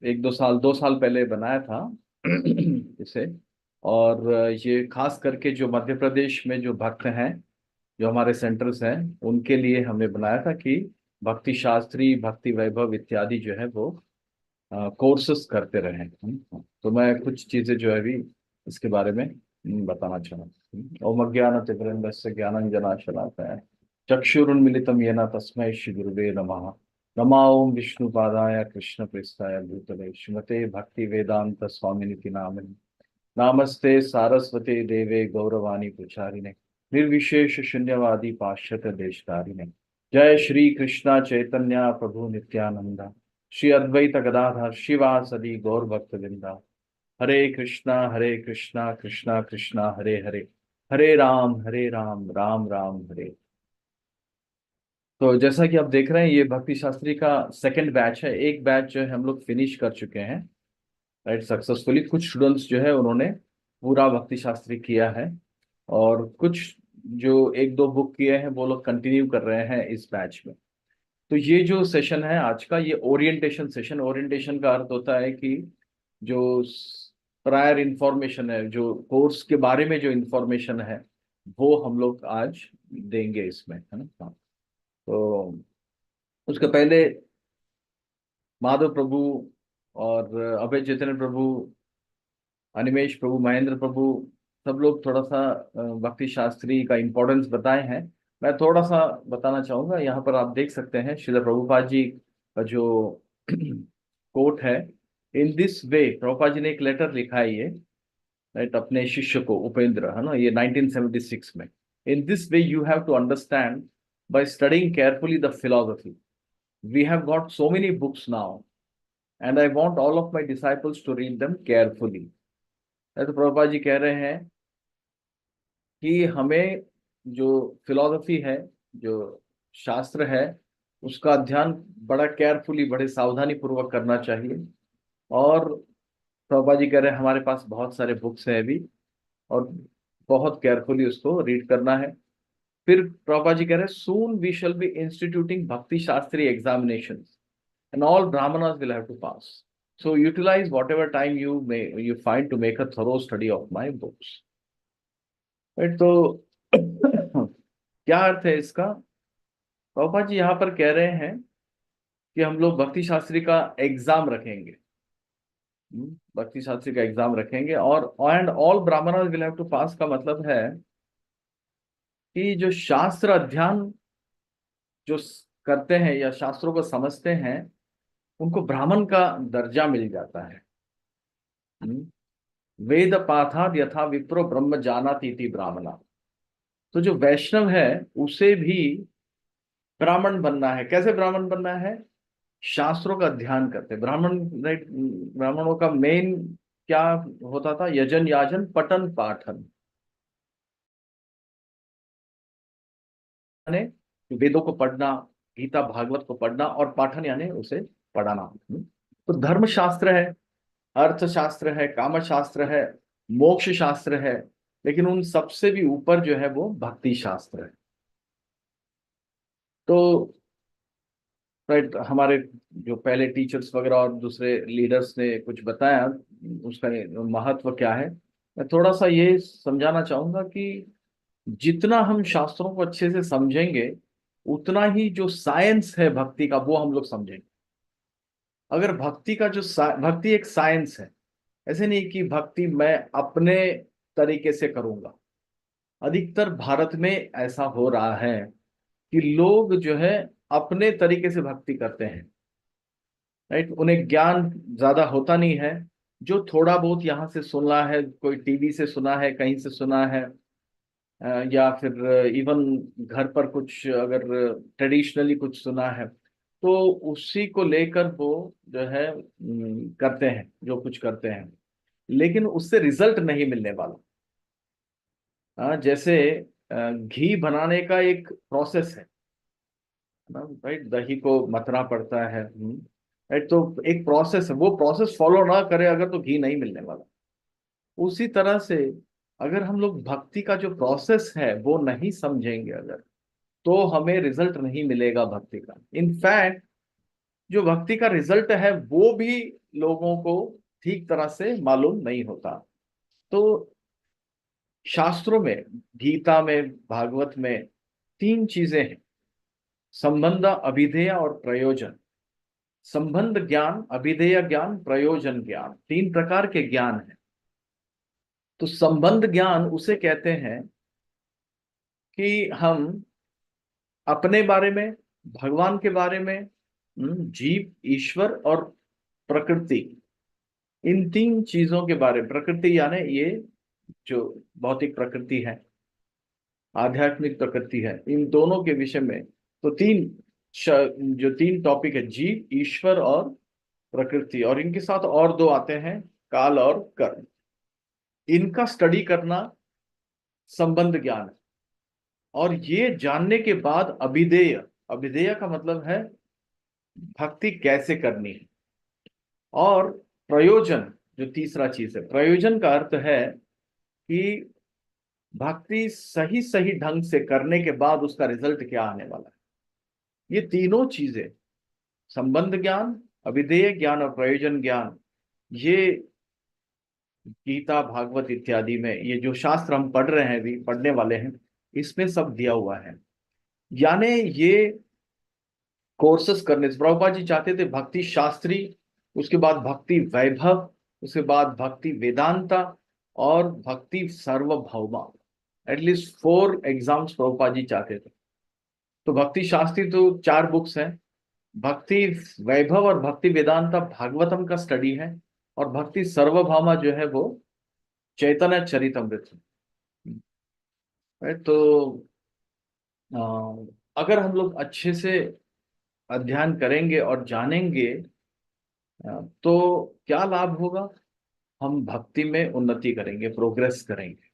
Speaker 8: एक दो साल पहले बनाया था इसे। और ये खास करके जो मध्य प्रदेश में जो भक्त हैं, जो हमारे सेंटर्स हैं, उनके लिए हमने बनाया था कि भक्ति शास्त्री, भक्ति वैभव इत्यादि जो है वो कोर्सेस करते रहें। तो मैं कुछ चीजें जो है अभी इसके बारे में बताना चाहूँगा। ओम अज्ञानतिमिरन्धस्य ज्ञानाञ्जनाशलाकया चक्षुरुन्मीलितं येन तस्मै श्री गुरुवे नमः। नमा ओम विष्णुपादाय कृष्णप्रेष्ठाय भूतले श्रीमते भक्ति वेदांत स्वामिनिति नामिने। नामस्ते सारस्वते देवे गौरवाणी प्रचारिणे निर्विशेष शून्यवादी पाश्चात्य देशकारिणे। जय श्री कृष्णा चैतन्य प्रभु नित्यानंदा श्री अद्वैत गदाधर शिवासदि गौर भक्त वृंदा। हरे कृष्णा कृष्णा कृष्णा हरे हरे, हरे राम राम राम हरे। तो जैसा कि आप देख रहे हैं, ये भक्ति शास्त्री का सेकंड बैच है। एक बैच जो है हम लोग फिनिश कर चुके हैं, राइट, सक्सेसफुली। कुछ स्टूडेंट्स जो है उन्होंने पूरा भक्ति शास्त्री किया है, और कुछ जो एक दो बुक किए हैं वो लोग कंटिन्यू कर रहे हैं इस बैच में। तो ये जो सेशन है आज का, ये ओरिएंटेशन सेशन। ओरिएंटेशन का अर्थ होता है कि जो प्रायर इंफॉर्मेशन है, जो कोर्स के बारे में जो इंफॉर्मेशन है, वो हम लोग आज देंगे इसमें, है ना। हाँ। तो उसके पहले माधव प्रभु और अभय चैतन्य प्रभु, अनिमेश प्रभु, महेंद्र प्रभु, सब लोग थोड़ा सा भक्ति शास्त्री का इम्पोर्टेंस बताए हैं। मैं थोड़ा सा बताना चाहूंगा। यहाँ पर आप देख सकते हैं श्रील प्रभुपाद जी का जो कोट है, इन दिस वे। प्रभुपाद जी ने एक लेटर लिखा है ये, राइट, अपने शिष्य को, उपेंद्र, है ना, ये 1976 में। In this way you have to understand by studying carefully the philosophy. We have got so many books now and I want all of my disciples to read them carefully. तो प्रभुपाद जी कह रहे हैं कि हमें जो फिलॉसफी है, जो शास्त्र है उसका अध्ययन बड़ा केयरफुली, बड़े सावधानी पूर्वक करना चाहिए। और प्रभा जी कह रहे हैं हमारे पास बहुत सारे बुक्स हैं अभी, और बहुत केयरफुली उसको रीड करना है। फिर प्रभा जी कह रहे हैं soon we shall be instituting Bhakti Shastri examinations and all brahmanas will have to pass. So utilize whatever time you find to make a thorough study of my books. Right? तो क्या अर्थ है इसका? प्रभुपाद जी यहाँ पर कह रहे हैं कि हम लोग भक्ति शास्त्री का एग्जाम रखेंगे, भक्ति शास्त्री का एग्जाम रखेंगे, और and all brahmanas will have to pass का मतलब है कि जो शास्त्र अध्ययन जो करते हैं या शास्त्रों को समझते हैं उनको ब्राह्मण का दर्जा मिल जाता है। वेद पाठाद यथा विप्रो ब्रह्म जानाति इति ब्राह्मणा। तो जो वैष्णव है उसे भी ब्राह्मण बनना है। कैसे ब्राह्मण बनना है? शास्त्रों का ध्यान करते। ब्राह्मण, राइट, ब्राह्मणों का मेन क्या होता था? यजन याजन पठन पाठन, वेदों को पढ़ना, गीता भागवत को पढ़ना, और पाठन यानी उसे पढ़ाना। तो धर्म शास्त्र है, अर्थशास्त्र है, काम शास्त्र है, मोक्ष शास्त्र है, लेकिन उन सबसे भी ऊपर जो है वो भक्ति शास्त्र है। तो राइट, हमारे जो पहले टीचर्स वगैरह और दूसरे लीडर्स ने कुछ बताया उसका महत्व क्या है। मैं थोड़ा सा ये समझाना चाहूंगा कि जितना हम शास्त्रों को अच्छे से समझेंगे उतना ही जो साइंस है भक्ति का वो हम लोग समझेंगे। अगर भक्ति का जो भक्ति एक साइंस है, ऐसे नहीं कि भक्ति मैं अपने तरीके से करूंगा। अधिकतर भारत में ऐसा हो रहा है कि लोग जो है अपने तरीके से भक्ति करते हैं, राइट। उन्हें ज्ञान ज्यादा होता नहीं है। जो थोड़ा बहुत यहाँ से सुना है, कोई टीवी से सुना है, कहीं से सुना है, या फिर इवन घर पर कुछ अगर ट्रेडिशनली कुछ सुना है, तो उसी को लेकर वो जो है करते हैं जो कुछ करते हैं, लेकिन उससे रिजल्ट नहीं मिलने वाला। जैसे घी बनाने का एक प्रोसेस है ना, राइट। दही को मथना पड़ता है, राइट। तो एक प्रोसेस है, वो प्रोसेस फॉलो ना करे अगर तो घी नहीं मिलने वाला। उसी तरह से अगर हम लोग भक्ति का जो प्रोसेस है वो नहीं समझेंगे अगर, तो हमें रिजल्ट नहीं मिलेगा भक्ति का। इनफैक्ट जो भक्ति का रिजल्ट है वो भी लोगों को ठीक तरह से मालूम नहीं होता। तो शास्त्रों में, गीता में, भागवत में 3 चीजें हैं: संबंध, अभिधेय और प्रयोजन। संबंध ज्ञान, अभिधेय ज्ञान, प्रयोजन ज्ञान, 3 प्रकार के ज्ञान हैं। तो संबंध ज्ञान उसे कहते हैं कि हम अपने बारे में, भगवान के बारे में, जीव, ईश्वर और प्रकृति, इन 3 चीजों के बारे में, प्रकृति यानी ये जो भौतिक प्रकृति है, आध्यात्मिक प्रकृति है, इन दोनों के विषय में। तो जो 3 टॉपिक है, जीव, ईश्वर और प्रकृति, और इनके साथ और 2 आते हैं, काल और कर्म। इनका स्टडी करना संबंध ज्ञान है। और ये जानने के बाद अभिधेय, अभिधेय का मतलब है भक्ति कैसे करनी है। और प्रयोजन जो तीसरा चीज है, प्रयोजन का अर्थ है कि भक्ति सही सही ढंग से करने के बाद उसका रिजल्ट क्या आने वाला है। ये तीनों चीजें, संबंध ज्ञान, अभिधेय ज्ञान और प्रयोजन ज्ञान, ये गीता, भागवत इत्यादि में, ये जो शास्त्र हम पढ़ रहे हैं, अभी पढ़ने वाले हैं, इसमें सब दिया हुआ है। यानी ये कोर्सेस करने से प्रभुपाद जी चाहते थे भक्ति शास्त्री, उसके बाद भक्ति वैभव, उसके बाद भक्ति वेदांता और भक्ति सार्वभौमा। एटलीस्ट 4 एग्जाम्स प्रभुपाद जी चाहते थे। तो भक्ति शास्त्री तो 4 बुक्स हैं, भक्ति वैभव और भक्ति वेदांता भागवतम का स्टडी है, और भक्ति सार्वभौमा जो है वो चैतन्य चरितमृत है। तो अगर हम लोग अच्छे से अध्ययन करेंगे और जानेंगे तो क्या लाभ होगा? हम भक्ति में उन्नति करेंगे, प्रोग्रेस करेंगे,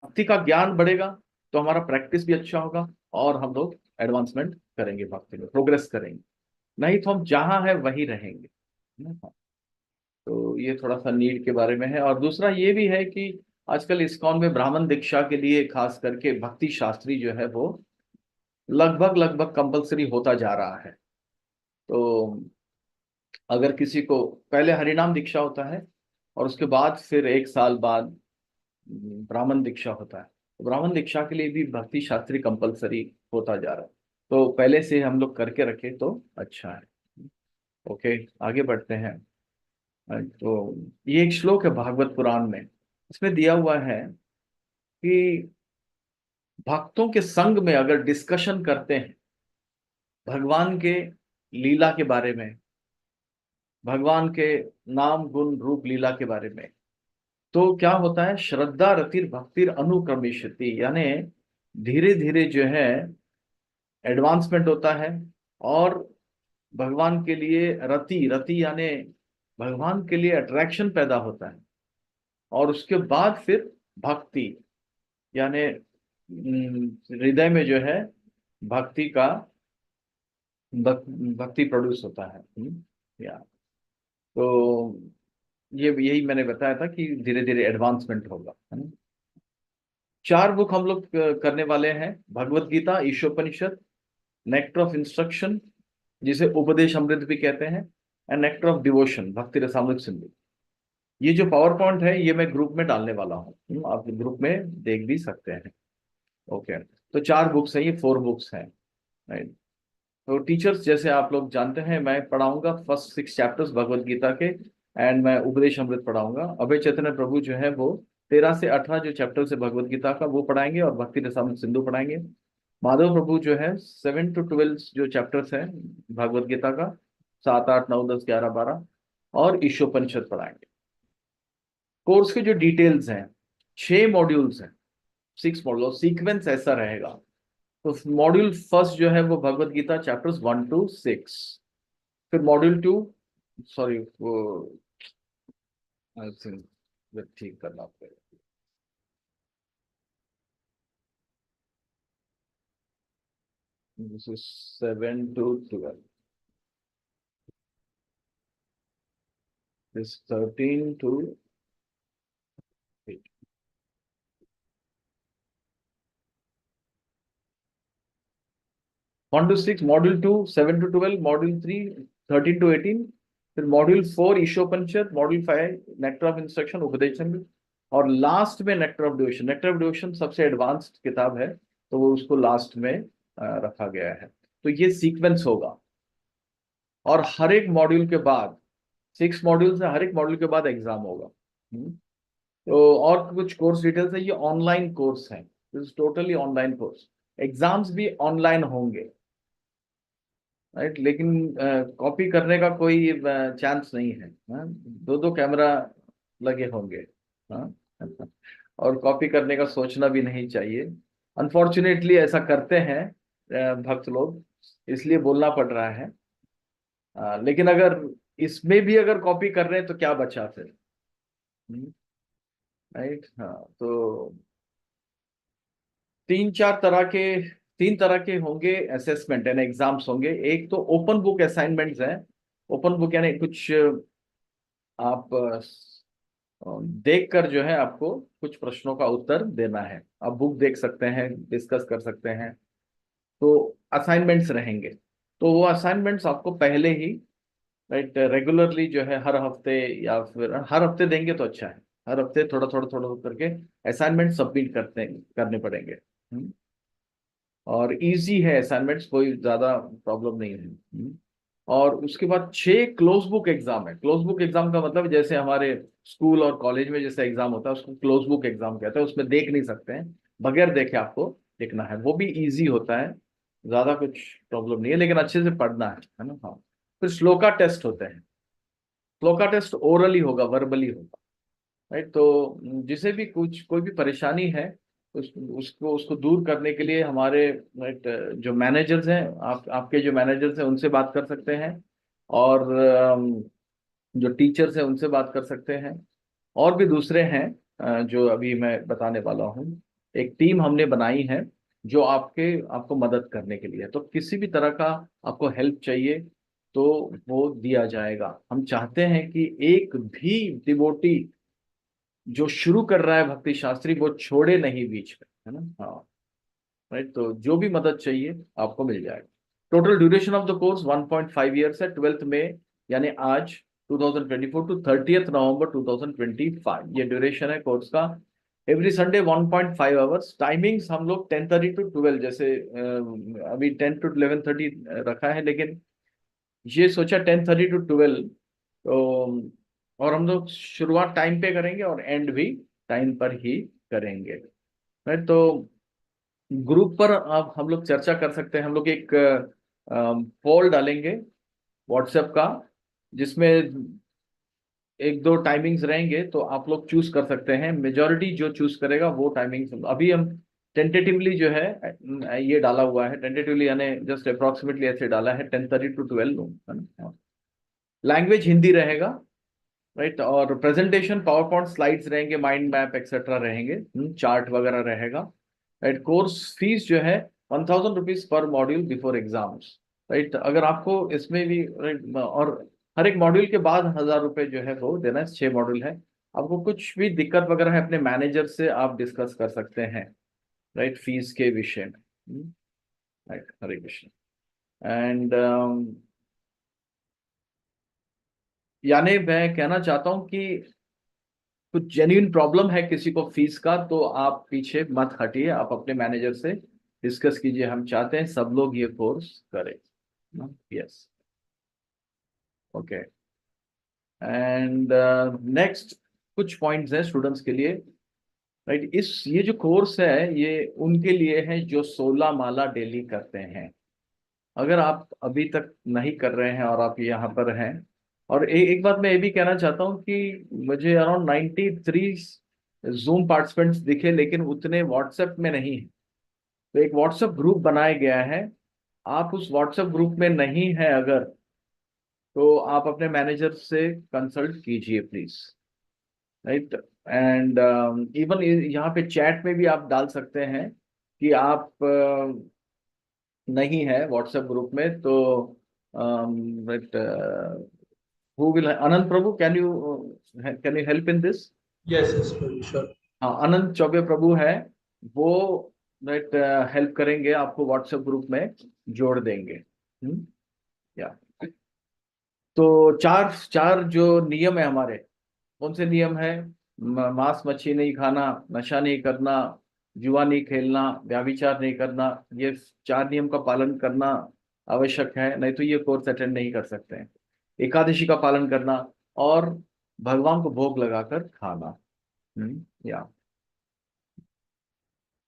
Speaker 8: भक्ति का ज्ञान बढ़ेगा, तो हमारा प्रैक्टिस भी अच्छा होगा और हम लोग एडवांसमेंट करेंगे, भक्ति में प्रोग्रेस करेंगे। नहीं तो हम जहाँ है वहीं रहेंगे, है ना। तो ये थोड़ा सा नीड के बारे में है। और दूसरा ये भी है कि आजकल इस्कॉन में ब्राह्मण दीक्षा के लिए खास करके भक्ति शास्त्री जो है वो लगभग लगभग कंपलसरी होता जा रहा है। तो अगर किसी को पहले हरिनाम दीक्षा होता है और उसके बाद फिर 1 साल बाद ब्राह्मण दीक्षा होता है, तो ब्राह्मण दीक्षा के लिए भी भक्ति शास्त्री कंपलसरी होता जा रहा है। तो पहले से हम लोग करके रखें तो अच्छा है। ओके, आगे बढ़ते हैं। तो ये एक श्लोक है भागवत पुराण में, इसमें दिया हुआ है कि भक्तों के संग में अगर डिस्कशन करते हैं भगवान के लीला के बारे में, भगवान के नाम गुण रूप लीला के बारे में, तो क्या होता है, श्रद्धा रतिर भक्तिर अनुक्रमिष्यति, यानी धीरे धीरे जो है एडवांसमेंट होता है और भगवान के लिए रति रति यानी भगवान के लिए अट्रैक्शन पैदा होता है। और उसके बाद फिर भक्ति यानी हृदय में जो है भक्ति का भक्ति प्रोड्यूस होता है। या तो ये यही मैंने बताया था कि धीरे धीरे एडवांसमेंट होगा, है ना। 4 बुक हम लोग करने वाले हैं, Bhagavad Gita, Ishopanishad, nectar of instruction जिसे उपदेश अमृत भी कहते हैं, एंड नेक्टर ऑफ डिवोशन भक्ति रसामृत सिंधु। ये जो पावर पॉइंट है ये मैं ग्रुप में डालने वाला हूँ, आप ग्रुप में देख भी सकते हैं। ओके, तो 4 बुक्स हैं, ये 4 बुक्स हैं, राइट। तो टीचर्स जैसे आप लोग जानते हैं मैं पढ़ाऊंगा फर्स्ट 6 चैप्टर्स भगवत गीता के, एंड मैं उपदेश अमृत पढ़ाऊंगा। अभय चैतन्य प्रभु जो है वो 13 से 18 जो चैप्टर्स है भगवत गीता का वो पढ़ाएंगे और भक्ति रसामृत सिंधु पढ़ाएंगे। माधव प्रभु जो है 7 to 12 जो चैप्टर्स हैं भगवत गीता का, 7, 8, 9, 10, 11, 12 और ईशोपनिषद पढ़ाएंगे। कोर्स के जो डिटेल्स हैं, 6 मॉड्यूल्स हैं, 6 मॉड्यूल, सीक्वेंस ऐसा रहेगा। तो मॉड्यूल फर्स्ट जो है वो भगवत गीता चैप्टर्स 1 to 6, फिर मॉड्यूल 2 सॉरी वो आई थिंक ठीक करना पड़ेगा, this is 7 to 12, this 13 to 8। One two 6 module 2 7 to 12, module 3 13 to 18, फिर module 4 Ishopanishad, module 5 nectar of instruction उपदेश अमृत, और लास्ट में nectar of devotion. Nectar of devotion सबसे एडवांस्ड किताब है तो वो उसको लास्ट में रखा गया है। तो ये सीक्वेंस होगा और हर एक मॉड्यूल के बाद 6 मॉड्यूल्स है, हर एक मॉड्यूल के बाद एग्जाम होगा। तो और कुछ कोर्स डिटेल्स है, ये ऑनलाइन कोर्स है, टोटली ऑनलाइन कोर्स, एग्जाम्स भी ऑनलाइन होंगे, राइट। लेकिन कॉपी करने का कोई चांस नहीं है, 2 कैमरा लगे होंगे, हाँ। और कॉपी करने का सोचना भी नहीं चाहिए, अनफॉर्चुनेटली ऐसा करते हैं भक्त लोग, इसलिए बोलना पड़ रहा है। लेकिन अगर इसमें भी अगर कॉपी कर रहे हैं तो क्या बचा फिर, राइट। हाँ, तो 3 तरह के होंगे असेसमेंट एंड एग्जाम्स होंगे। एक तो ओपन बुक असाइनमेंट्स हैं, ओपन बुक यानी कुछ आप देख कर जो है आपको कुछ प्रश्नों का उत्तर देना है, आप बुक देख सकते हैं, डिस्कस कर सकते हैं। तो असाइनमेंट्स रहेंगे, तो वो असाइनमेंट्स आपको पहले ही, राइट, रेगुलरली जो है हर हफ्ते या फिर हर हफ्ते देंगे तो अच्छा है, हर हफ्ते थोड़ा थोड़ा थोड़ा करके असाइनमेंट सबमिट करने पड़ेंगे। और इजी है असाइनमेंट्स, कोई ज्यादा प्रॉब्लम नहीं है। और उसके बाद 6 क्लोज बुक एग्जाम है। क्लोज बुक एग्जाम का मतलब जैसे हमारे स्कूल और कॉलेज में जैसे एग्जाम होता है उसको क्लोज बुक एग्जाम कहते हैं, उसमें देख नहीं सकते हैं, बगैर देखे आपको लिखना है। वो भी इजी होता है, ज्यादा कुछ प्रॉब्लम नहीं है, लेकिन अच्छे से पढ़ना है ना। हाँ, फिर श्लोका टेस्ट होते हैं, श्लोका टेस्ट ओरली होगा, वर्बली होगा, राइट। तो जिसे भी कोई भी परेशानी है उसको दूर करने के लिए हमारे जो मैनेजर्स हैं, आपके जो मैनेजर्स हैं उनसे बात कर सकते हैं, और जो टीचर्स हैं उनसे बात कर सकते हैं, और भी दूसरे हैं जो अभी मैं बताने वाला हूँ। एक टीम हमने बनाई है जो आपको मदद करने के लिए है। तो किसी भी तरह का आपको हेल्प चाहिए तो वो दिया जाएगा। हम चाहते हैं कि एक भी डिवोटी जो शुरू कर रहा है भक्ति शास्त्री वो छोड़े नहीं बीच में, है ना। हाँ, राइट। तो जो भी मदद चाहिए आपको मिल जाएगा। Total duration of the course 1.5 years है, 12 मई यानी आज 2024 टू 30 नवंबर 2025 ये ड्यूरेशन है कोर्स का। Every Sunday 1.5 hours. टाइमिंग्स हम लोग 10:30 to 12, जैसे अभी 10 to 11:30 रखा है, लेकिन ये सोचा 10:30 to 12। तो और हम लोग शुरुआत टाइम पे करेंगे और एंड भी टाइम पर ही करेंगे, राइट। तो ग्रुप पर आप हम लोग चर्चा कर सकते हैं। हम लोग एक पोल डालेंगे व्हाट्सएप का, जिसमें एक दो टाइमिंग्स रहेंगे, तो आप लोग चूज कर सकते हैं। मेजॉरिटी जो चूज करेगा वो टाइमिंग्स अभी हम टेंटेटिवली जो है ये डाला हुआ है, टेंटेटिवली यानी जस्ट अप्रोक्सीमेटली ऐसे डाला है 10:30 to 12। लैंग्वेज हिंदी रहेगा, राइट। और प्रेजेंटेशन पावर पॉइंट स्लाइड्स रहेंगे, माइंड मैप एक्सेट्रा रहेंगे, चार्ट वगैरह रहेगा, राइट। कोर्स फीस जो है 1000 rupees per module before exams, right. अगर आपको इसमें भी और हर एक मॉड्यूल के बाद 1000 रुपये जो है वो देना है। 6 मॉड्यूल है। आपको कुछ भी दिक्कत वगैरह है अपने मैनेजर से आप डिस्कस कर सकते हैं, राइट, फीस के विषय में, राइट। हरे कृष्ण। एंड यानी मैं कहना चाहता हूं कि कुछ जेन्युइन प्रॉब्लम है किसी को फीस का, तो आप पीछे मत हटिए, आप अपने मैनेजर से डिस्कस कीजिए। हम चाहते हैं सब लोग ये कोर्स करें। Yes, okay. एंड नेक्स्ट कुछ पॉइंट्स हैं स्टूडेंट्स के लिए, राइट। ये जो कोर्स है ये उनके लिए है जो 16 माला डेली करते हैं। अगर आप अभी तक नहीं कर रहे हैं और आप यहाँ पर हैं, और एक बात मैं ये भी कहना चाहता हूँ कि मुझे अराउंड 93 जूम पार्टिसिपेंट्स दिखे, लेकिन उतने व्हाट्सएप में नहीं है। तो एक व्हाट्सएप ग्रुप बनाया गया है, आप उस व्हाट्सएप ग्रुप में नहीं है अगर, तो आप अपने मैनेजर से कंसल्ट कीजिए प्लीज, राइट। एंड इवन यहाँ पे चैट में भी आप डाल सकते हैं कि आप नहीं है व्हाट्सएप ग्रुप में, तो right. Who will, Anant Prabhu, can you help in this?
Speaker 9: Yes, yes, Prabhu, sure.
Speaker 8: हाँ, अनंत चौबे प्रभु है वो, राइट, हेल्प करेंगे, आपको व्हाट्सएप ग्रुप में जोड़ देंगे। या तो चार जो नियम है हमारे, कौन से नियम है? मांस मच्छी नहीं खाना, नशा नहीं करना, जुआ नहीं खेलना, व्याभिचार नहीं करना। ये 4 नियम का पालन करना आवश्यक है, नहीं तो ये कोर्स अटेंड नहीं कर सकते हैं। एकादशी का पालन करना और भगवान को भोग लगाकर खाना। या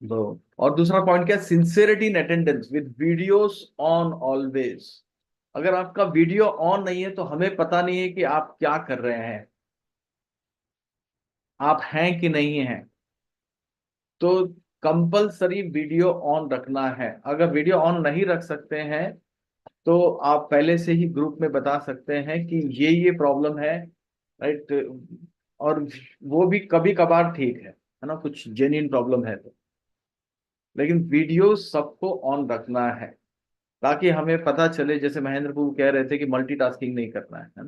Speaker 8: दो, और दूसरा पॉइंट क्या? Sincerity in attendance with videos on always. अगर आपका वीडियो ऑन नहीं है तो हमें पता नहीं है कि आप क्या कर रहे हैं, आप हैं कि नहीं हैं। तो कंपलसरी वीडियो ऑन रखना है। अगर वीडियो ऑन नहीं रख सकते हैं तो आप पहले से ही ग्रुप में बता सकते हैं कि ये प्रॉब्लम है, राइट। और वो भी कभी कभार ठीक है ना, कुछ जेन्युइन प्रॉब्लम है तो। लेकिन वीडियो सबको ऑन रखना है ताकि हमें पता चले, जैसे महेंद्र बाबू कह रहे थे कि मल्टीटास्किंग नहीं करना है ना।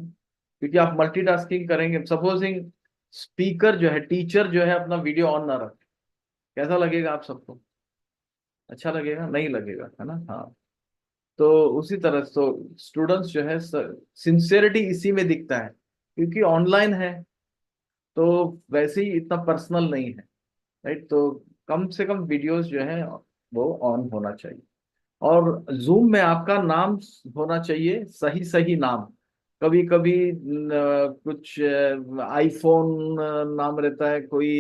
Speaker 8: क्योंकि आप मल्टीटास्किंग करेंगे, सपोजिंग स्पीकर जो है, टीचर जो है, अपना वीडियो ऑन ना रखे, कैसा लगेगा आप सबको? अच्छा लगेगा? नहीं लगेगा, है ना। हाँ, तो उसी तरह तो स्टूडेंट्स जो है सिंसियरिटी इसी में दिखता है, क्योंकि ऑनलाइन है तो वैसे ही इतना पर्सनल नहीं है, राइट। तो कम से कम वीडियोस जो है वो ऑन होना चाहिए। और जूम में आपका नाम होना चाहिए, सही सही नाम। कभी कभी कुछ आईफोन नाम रहता है कोई,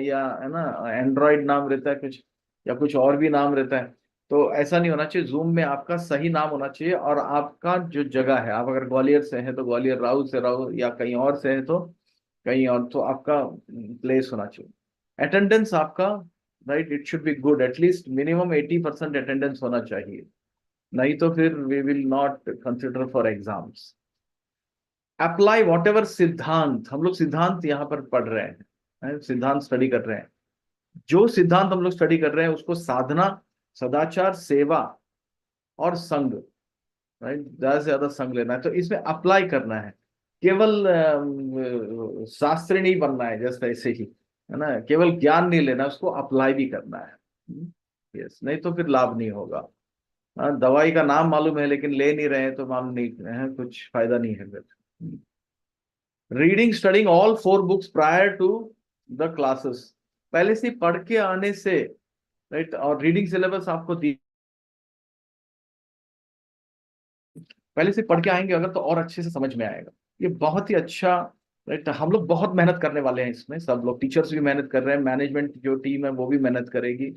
Speaker 8: या है ना एंड्रॉयड नाम रहता है कुछ, या कुछ और भी नाम रहता है। तो ऐसा नहीं होना चाहिए। जूम में आपका सही नाम होना चाहिए, और आपका जो जगह है, आप अगर ग्वालियर से हैं तो ग्वालियर, राहुल से राहुल, या कहीं और से है तो कहीं और, तो आपका प्लेस होना चाहिए। अटेंडेंस आपका, right, it should be good, at least minimum 80% attendance होना चाहिए, नहीं तो फिर we will not consider for exams. Apply whatever सिद्धांत, हम लोग सिद्धांत यहाँ पर पढ़ रहे हैं, सिद्धांत स्टडी कर रहे हैं। जो सिद्धांत हम लोग स्टडी कर रहे हैं उसको साधना, सदाचार, सेवा और संग, राइट, ज्यादा से ज्यादा संग लेना है, तो इसमें अप्लाई करना है। केवल शास्त्री नहीं बनना है जस्ट ऐसे ही, है ना, केवल ज्ञान नहीं लेना, उसको अप्लाई भी करना है। यस, नहीं तो फिर लाभ नहीं होगा। हाँ, दवाई का नाम मालूम है लेकिन ले नहीं रहे हैं तो मालूम नहीं है, कुछ फायदा नहीं है फिर। Reading studying all 4 books prior to the classes, पहले से पढ़ के आने से, राइट, और रीडिंग सिलेबस आपको दी, पहले से पढ़ के आएंगे अगर तो और अच्छे से समझ में आएगा। ये बहुत ही अच्छा, राइट, हम लोग बहुत मेहनत करने वाले हैं इसमें, सब लोग, टीचर्स भी मेहनत कर रहे हैं, मैनेजमेंट जो टीम है वो भी मेहनत करेगी,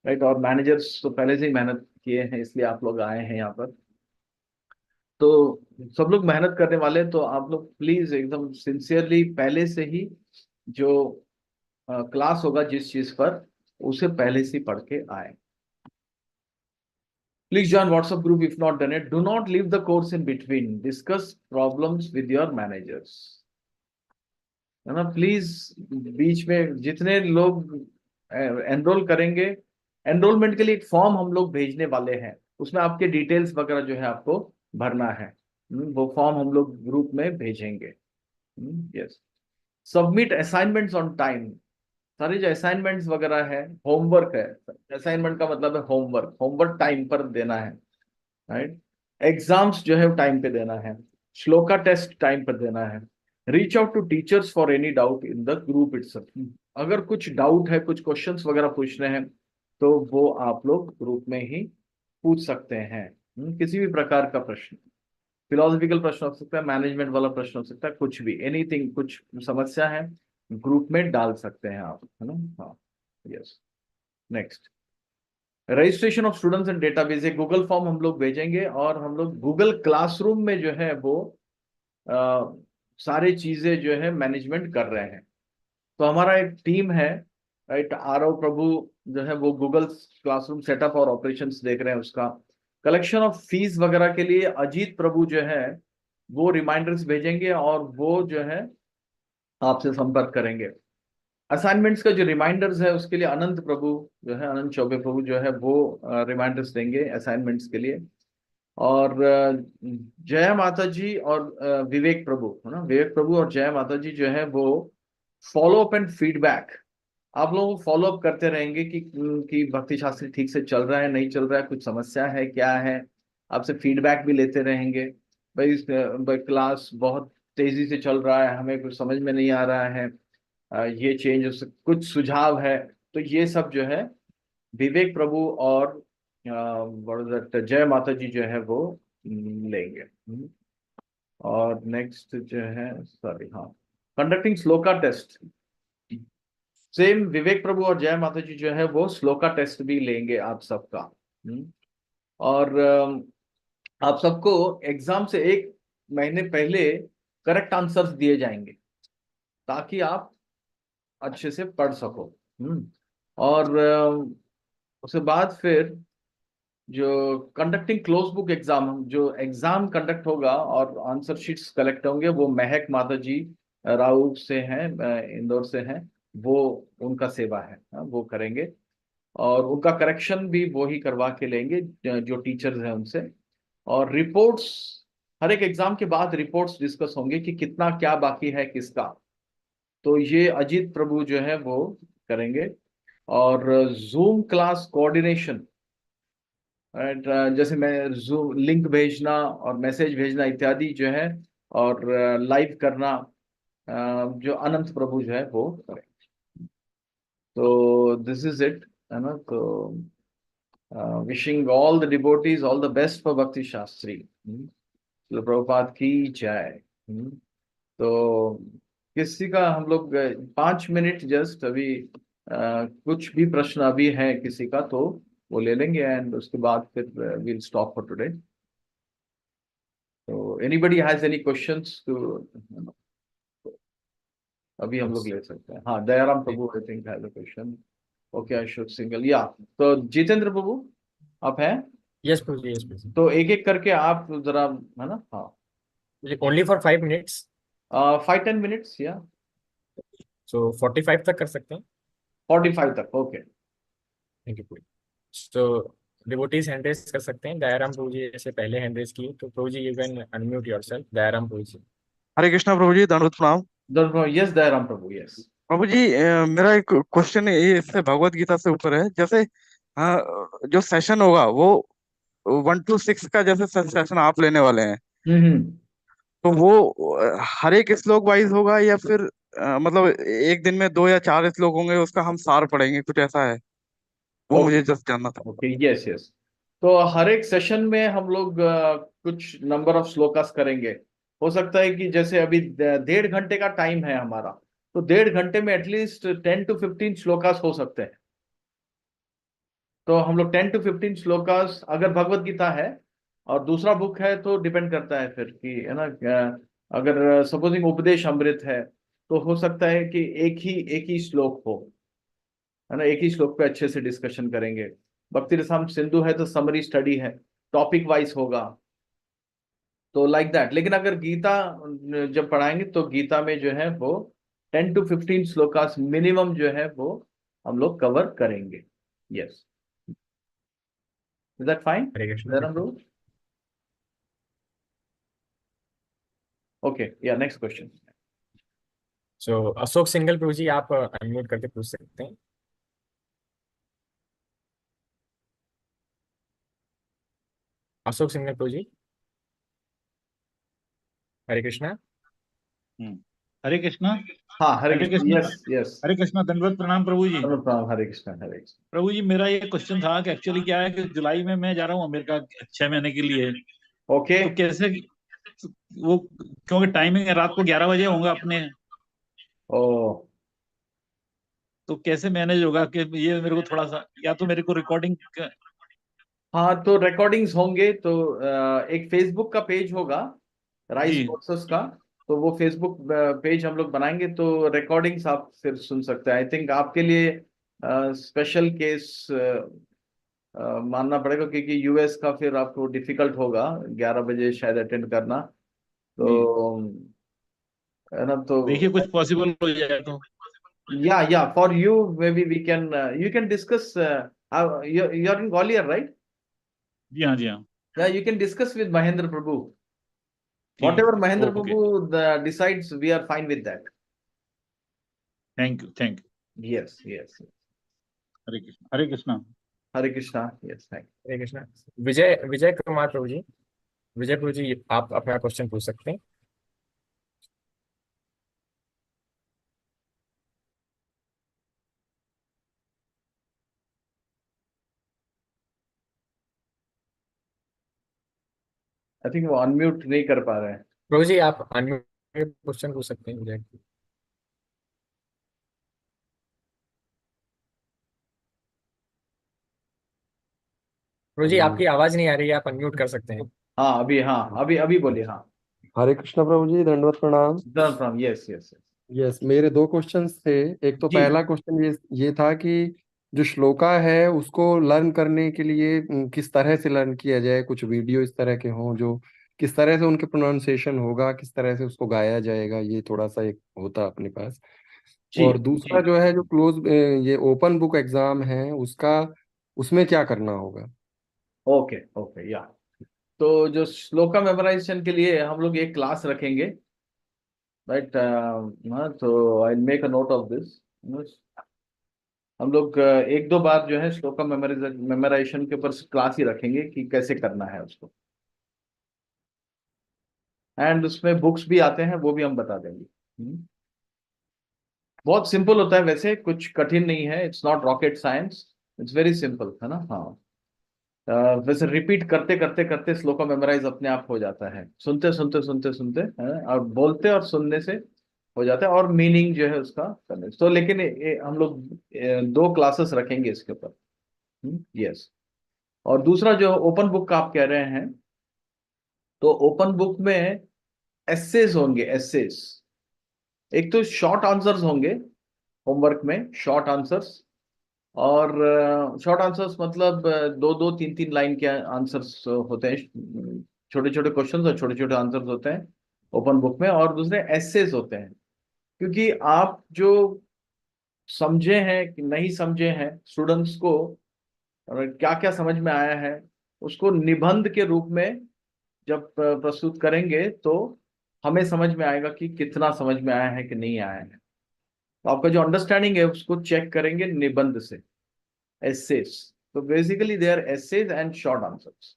Speaker 8: राइट, और मैनेजर्स तो पहले से ही मेहनत किए हैं इसलिए आप लोग आए हैं यहाँ पर, तो सब लोग मेहनत करने वाले हैं। तो आप लोग प्लीज एकदम सिंसियरली पहले से ही जो क्लास होगा जिस चीज पर, उसे पहले से ही पढ़ के आए। Please join WhatsApp group if not done it. Do not leave the course in between. Discuss problems with your managers. है ना, प्लीज बीच में जितने लोग एनरोल करेंगे, एनरोलमेंट के लिए एक फॉर्म हम लोग भेजने वाले हैं, उसमें आपके डिटेल्स वगैरह जो है आपको भरना है। वो फॉर्म हम लोग ग्रुप में भेजेंगे। Yes, submit assignments on time. सारे जो असाइनमेंट्स वगैरह है, होमवर्क है, असाइनमेंट का मतलब है होमवर्क, होमवर्क टाइम पर देना है, राइट, एग्जाम्स जो है टाइम पे देना है, श्लोका टेस्ट टाइम पर देना है। Reach out to teachers for any doubt in the group itself. अगर कुछ डाउट है, कुछ क्वेश्चंस वगैरह पूछने हैं तो वो आप लोग ग्रुप में ही पूछ सकते हैं। किसी भी प्रकार का प्रश्न, फिलोसफिकल प्रश्न हो सकता है, मैनेजमेंट वाला प्रश्न हो सकता है, कुछ भी, एनीथिंग, कुछ समस्या है ग्रुप में डाल सकते हैं आप, है ना। हाँ, yes. Next, registration of students and database, एक गूगल फॉर्म हम लोग भेजेंगे और हम लोग गूगल क्लासरूम में जो है वो सारी चीजें जो है मैनेजमेंट कर रहे हैं। तो हमारा एक टीम है, राइट, आरव प्रभु जो है वो गूगल क्लासरूम सेटअप और ऑपरेशंस देख रहे हैं, उसका कलेक्शन ऑफ फीस वगैरह के लिए अजीत प्रभु जो है वो रिमाइंडर्स भेजेंगे और वो जो है आपसे संपर्क करेंगे। असाइनमेंट्स का जो रिमाइंडर्स है उसके लिए अनंत प्रभु जो है, अनंत चौबे प्रभु जो है वो रिमाइंडर्स देंगे असाइनमेंट्स के लिए। और जय माता जी और विवेक प्रभु, है ना, विवेक प्रभु और जय माता जी जो है वो फॉलो अप एंड फीडबैक, आप लोग फॉलो अप करते रहेंगे कि भक्ति शास्त्री ठीक से चल रहा है, नहीं चल रहा है, कुछ समस्या है क्या है, आपसे फीडबैक भी लेते रहेंगे। भाई क्लास बहुत तेजी से चल रहा है, हमें कुछ समझ में नहीं आ रहा है, ये चेंज हो कुछ सुझाव है, तो ये सब जो है विवेक प्रभु और जय माता जी जो है वो लेंगे। और नेक्स्ट जो है, सॉरी, हाँ, कंडक्टिंग श्लोका टेस्ट, सेम विवेक प्रभु और जय माता जी जो है वो श्लोका टेस्ट भी लेंगे आप सबका। और आप सबको एग्जाम से 1 महीने पहले करेक्ट आंसर्स दिए जाएंगे ताकि आप अच्छे से पढ़ सको। और उसके बाद फिर जो कंडक्टिंग क्लोज बुक एग्जाम, जो एग्जाम कंडक्ट होगा और आंसर शीट्स कलेक्ट होंगे, वो महक माता जी राउ से हैं, इंदौर से हैं, वो उनका सेवा है, वो करेंगे और उनका करेक्शन भी वो ही करवा के लेंगे जो टीचर्स हैं उनसे। और रिपोर्ट्स, हर एक एग्जाम के बाद रिपोर्ट्स डिस्कस होंगे कि कितना क्या बाकी है किसका, तो ये अजीत प्रभु जो है वो करेंगे। और जूम क्लास कोऑर्डिनेशन, जैसे मैं जूम लिंक भेजना और मैसेज भेजना इत्यादि जो है, और लाइव करना, जो अनंत प्रभु जो है वो करेंगे। तो दिस इज इट, है ना। तो wishing all the devotees all the best for भक्ति शास्त्री। प्रभुपाद की जय। तो किसी का हम लोग 5 मिनट जस्ट अभी, कुछ भी प्रश्न अभी है किसी का तो वो ले लेंगे एंड उसके बाद फिर we'll stop for today. So anybody has any questions to, अभी हम लोग ले सकते हैं। हाँ, Dayaram Prabhu I think has a question. Okay, Ashok Singal, या तो जितेंद्र प्रभु आप हैं?
Speaker 4: Yes Prabhu, yes Prabhu.
Speaker 8: तो एक एक करके आप जरा, है ना। हाँ,
Speaker 4: ओनली फॉर 5 मिनट्स,
Speaker 8: 5-10 मिनट्स, या
Speaker 4: सो 45 तक कर सकते हैं।
Speaker 8: 45 तक, ओके।
Speaker 4: Thank you. तो डिवोटीज हैंड रेज कर सकते हैं। दयाराम प्रभु जी जैसे पहले हैंड रेज की, तो Prabhu ji you can unmute yourself. Dayaram Prabhu जी।
Speaker 2: हरे कृष्णा प्रभु जी, दंडवत प्रणाम।
Speaker 8: Yes Dayaram Prabhu, yes.
Speaker 2: प्रभु जी, मेरा एक क्वेश्चन ये इससे भगवत गीता से ऊपर है। जैसे जो सेशन होगा वो 1 to 6 का जैसे सेशन आप लेने वाले हैं,
Speaker 8: हम्म।
Speaker 2: तो वो हर एक श्लोक वाइज होगा या फिर मतलब एक दिन में 2 या 4 श्लोक होंगे, उसका हम सार पढ़ेंगे, कुछ ऐसा है? वो मुझे जस्ट जानना था।
Speaker 8: Okay, yes yes. तो हर एक सेशन में हम लोग कुछ नंबर ऑफ श्लोकास करेंगे। हो सकता है कि जैसे अभी 1.5 घंटे का टाइम है हमारा, तो 1.5 घंटे में एटलीस्ट 10 to 15 श्लोकास हो सकते हैं। तो हम लोग 10 to 15 श्लोकास, अगर भगवत गीता है और दूसरा बुक है तो डिपेंड करता है फिर कि, है ना, अगर सपोजिंग उपदेश अमृत है तो हो सकता है कि एक ही श्लोक हो, है ना, एक ही श्लोक पे अच्छे से डिस्कशन करेंगे। भक्ति रसाम सिंधु है तो समरी स्टडी है, टॉपिक वाइज होगा, तो लाइक दैट। लेकिन अगर गीता जब पढ़ाएंगे तो गीता में जो है वो 10 to 15 श्लोकास मिनिमम जो है वो हम लोग कवर करेंगे। Yes, is that fine?
Speaker 4: Hare Krishna.
Speaker 8: Okay, yeah next question.
Speaker 4: So Ashok Singal Prabhu ji, आप अनम्यूट करके पूछ सकते हैं। अशोक सिंगल प्रभु जी। हरे कृष्णा।
Speaker 9: हरे कृष्णा।
Speaker 8: हाँ, हरे
Speaker 9: हरे
Speaker 8: कृष्ण,
Speaker 9: कृष्णा।
Speaker 8: Yes yes.
Speaker 9: हरे कृष्णा, दंडवत प्रणाम प्रभु जी।
Speaker 8: हरे कृष्ण, हरे कृष्ण।
Speaker 9: प्रभु जी, मेरा ये क्वेश्चन था कि एक्चुअली क्या है कि जुलाई में मैं जा रहा हूँ अमेरिका 6 महीने के लिए।
Speaker 8: ओके।
Speaker 9: तो कैसे वो, क्योंकि टाइमिंग रात को 11 बजे होगा अपने,
Speaker 8: ओ,
Speaker 9: तो कैसे मैनेज होगा कि ये मेरे को थोड़ा सा, या तो मेरे को रिकॉर्डिंग।
Speaker 8: हाँ, तो रिकॉर्डिंग्स होंगे तो एक फेसबुक का पेज होगा राइस
Speaker 9: जी
Speaker 8: कोर्सेस का, तो वो फेसबुक पेज हम लोग बनाएंगे तो रिकॉर्डिंग्स आप फिर सुन सकते हैं। आई थिंक आपके लिए स्पेशल केस मानना पड़ेगा, क्योंकि यूएस का फिर आपको डिफिकल्ट होगा 11 बजे शायद अटेंड करना, तो
Speaker 9: जी,
Speaker 8: है ना। तो
Speaker 9: देखिए कुछ पॉसिबल हो जाए तो।
Speaker 8: yeah, for you maybe we can you can discuss you're in Gwalior, right?
Speaker 9: जी हाँ, जी हाँ।
Speaker 8: Yeah, you can discuss with Mahendra Prabhu.
Speaker 9: ठीक
Speaker 8: Whatever
Speaker 9: है,
Speaker 8: Mahendra
Speaker 9: okay.
Speaker 8: Prabhu decides, we are fine with that.
Speaker 9: Thank you, thank you.
Speaker 8: Yes, yes.
Speaker 9: Hare Krishna, Hare Krishna.
Speaker 8: Hare Krishna. Yes, thank you.
Speaker 4: हरे कृष्णा। विजय विजय कुमार प्रभु जी। विजय प्रभु जी, आप अपना क्वेश्चन पूछ सकते हैं।
Speaker 8: I think वो अनम्यूट नहीं कर पा रहे हैं।
Speaker 4: प्रभु जी, आप अनम्यूट क्वेश्चन पूछ सकते हैं विजय। प्रभु जी, आपकी आवाज नहीं आ रही है, आप अनम्यूट कर सकते हैं।
Speaker 8: हाँ, अभी अभी बोलिए। हाँ,
Speaker 10: हरे कृष्ण प्रभु जी, दंडवत प्रणाम।
Speaker 8: फ्रॉम यस यस
Speaker 10: यस, मेरे 2 क्वेश्चंस थे। एक तो
Speaker 8: जी।
Speaker 10: पहला क्वेश्चन ये था कि जो श्लोका है उसको लर्न करने के लिए किस तरह से लर्न किया जाए। कुछ वीडियो इस तरह के हों जो किस तरह से उनके प्रोनाउंसिएशन होगा, किस तरह से उसको गाया जाएगा, ये थोड़ा सा एक होता अपने पास।
Speaker 8: जी
Speaker 10: और दूसरा जो है, जो क्लोज ये ओपन बुक एग्जाम है उसका, उसमें क्या करना होगा?
Speaker 8: ओके ओके, या तो जो श्लोका मेमोराइजेशन के लिए हम लोग एक क्लास रखेंगे, राइट। हाँ, तो I make a note of this. हम लोग 1-2 बार जो है श्लोका मेमोराइजेशन के ऊपर क्लास ही रखेंगे कि कैसे करना है उसको, एंड उसमें बुक्स भी आते हैं, वो भी हम बता देंगे। बहुत सिंपल होता है वैसे, कुछ कठिन नहीं है। It's not rocket science, it's very simple, है ना। हाँ, वैसे रिपीट करते करते करते श्लोका मेमोराइज अपने आप हो जाता है, सुनते सुनते सुनते सुनते, है ना? और बोलते और सुनने से हो जाता है, और मीनिंग जो है उसका करने तो। लेकिन हम लोग 2 क्लासेस रखेंगे इसके ऊपर। यस। और दूसरा जो ओपन बुक का आप कह रहे हैं, तो ओपन बुक में एसेस होंगे, एसेस। एक तो शॉर्ट आंसर्स होंगे होमवर्क में, शॉर्ट आंसर्स। और शॉर्ट आंसर्स मतलब 2-2, 3-3 लाइन के आंसर्स होते हैं, छोटे छोटे क्वेश्चंस और छोटे छोटे आंसर्स होते हैं ओपन बुक में। और दूसरे एसेस होते हैं, क्योंकि आप जो समझे हैं कि नहीं समझे हैं, स्टूडेंट्स को क्या क्या समझ में आया है, उसको निबंध के रूप में जब प्रस्तुत करेंगे तो हमें समझ में आएगा कि कितना समझ में आया है कि नहीं आया है। तो आपका जो अंडरस्टैंडिंग है उसको चेक करेंगे निबंध से, एसेस। तो basically they are essays and short answers.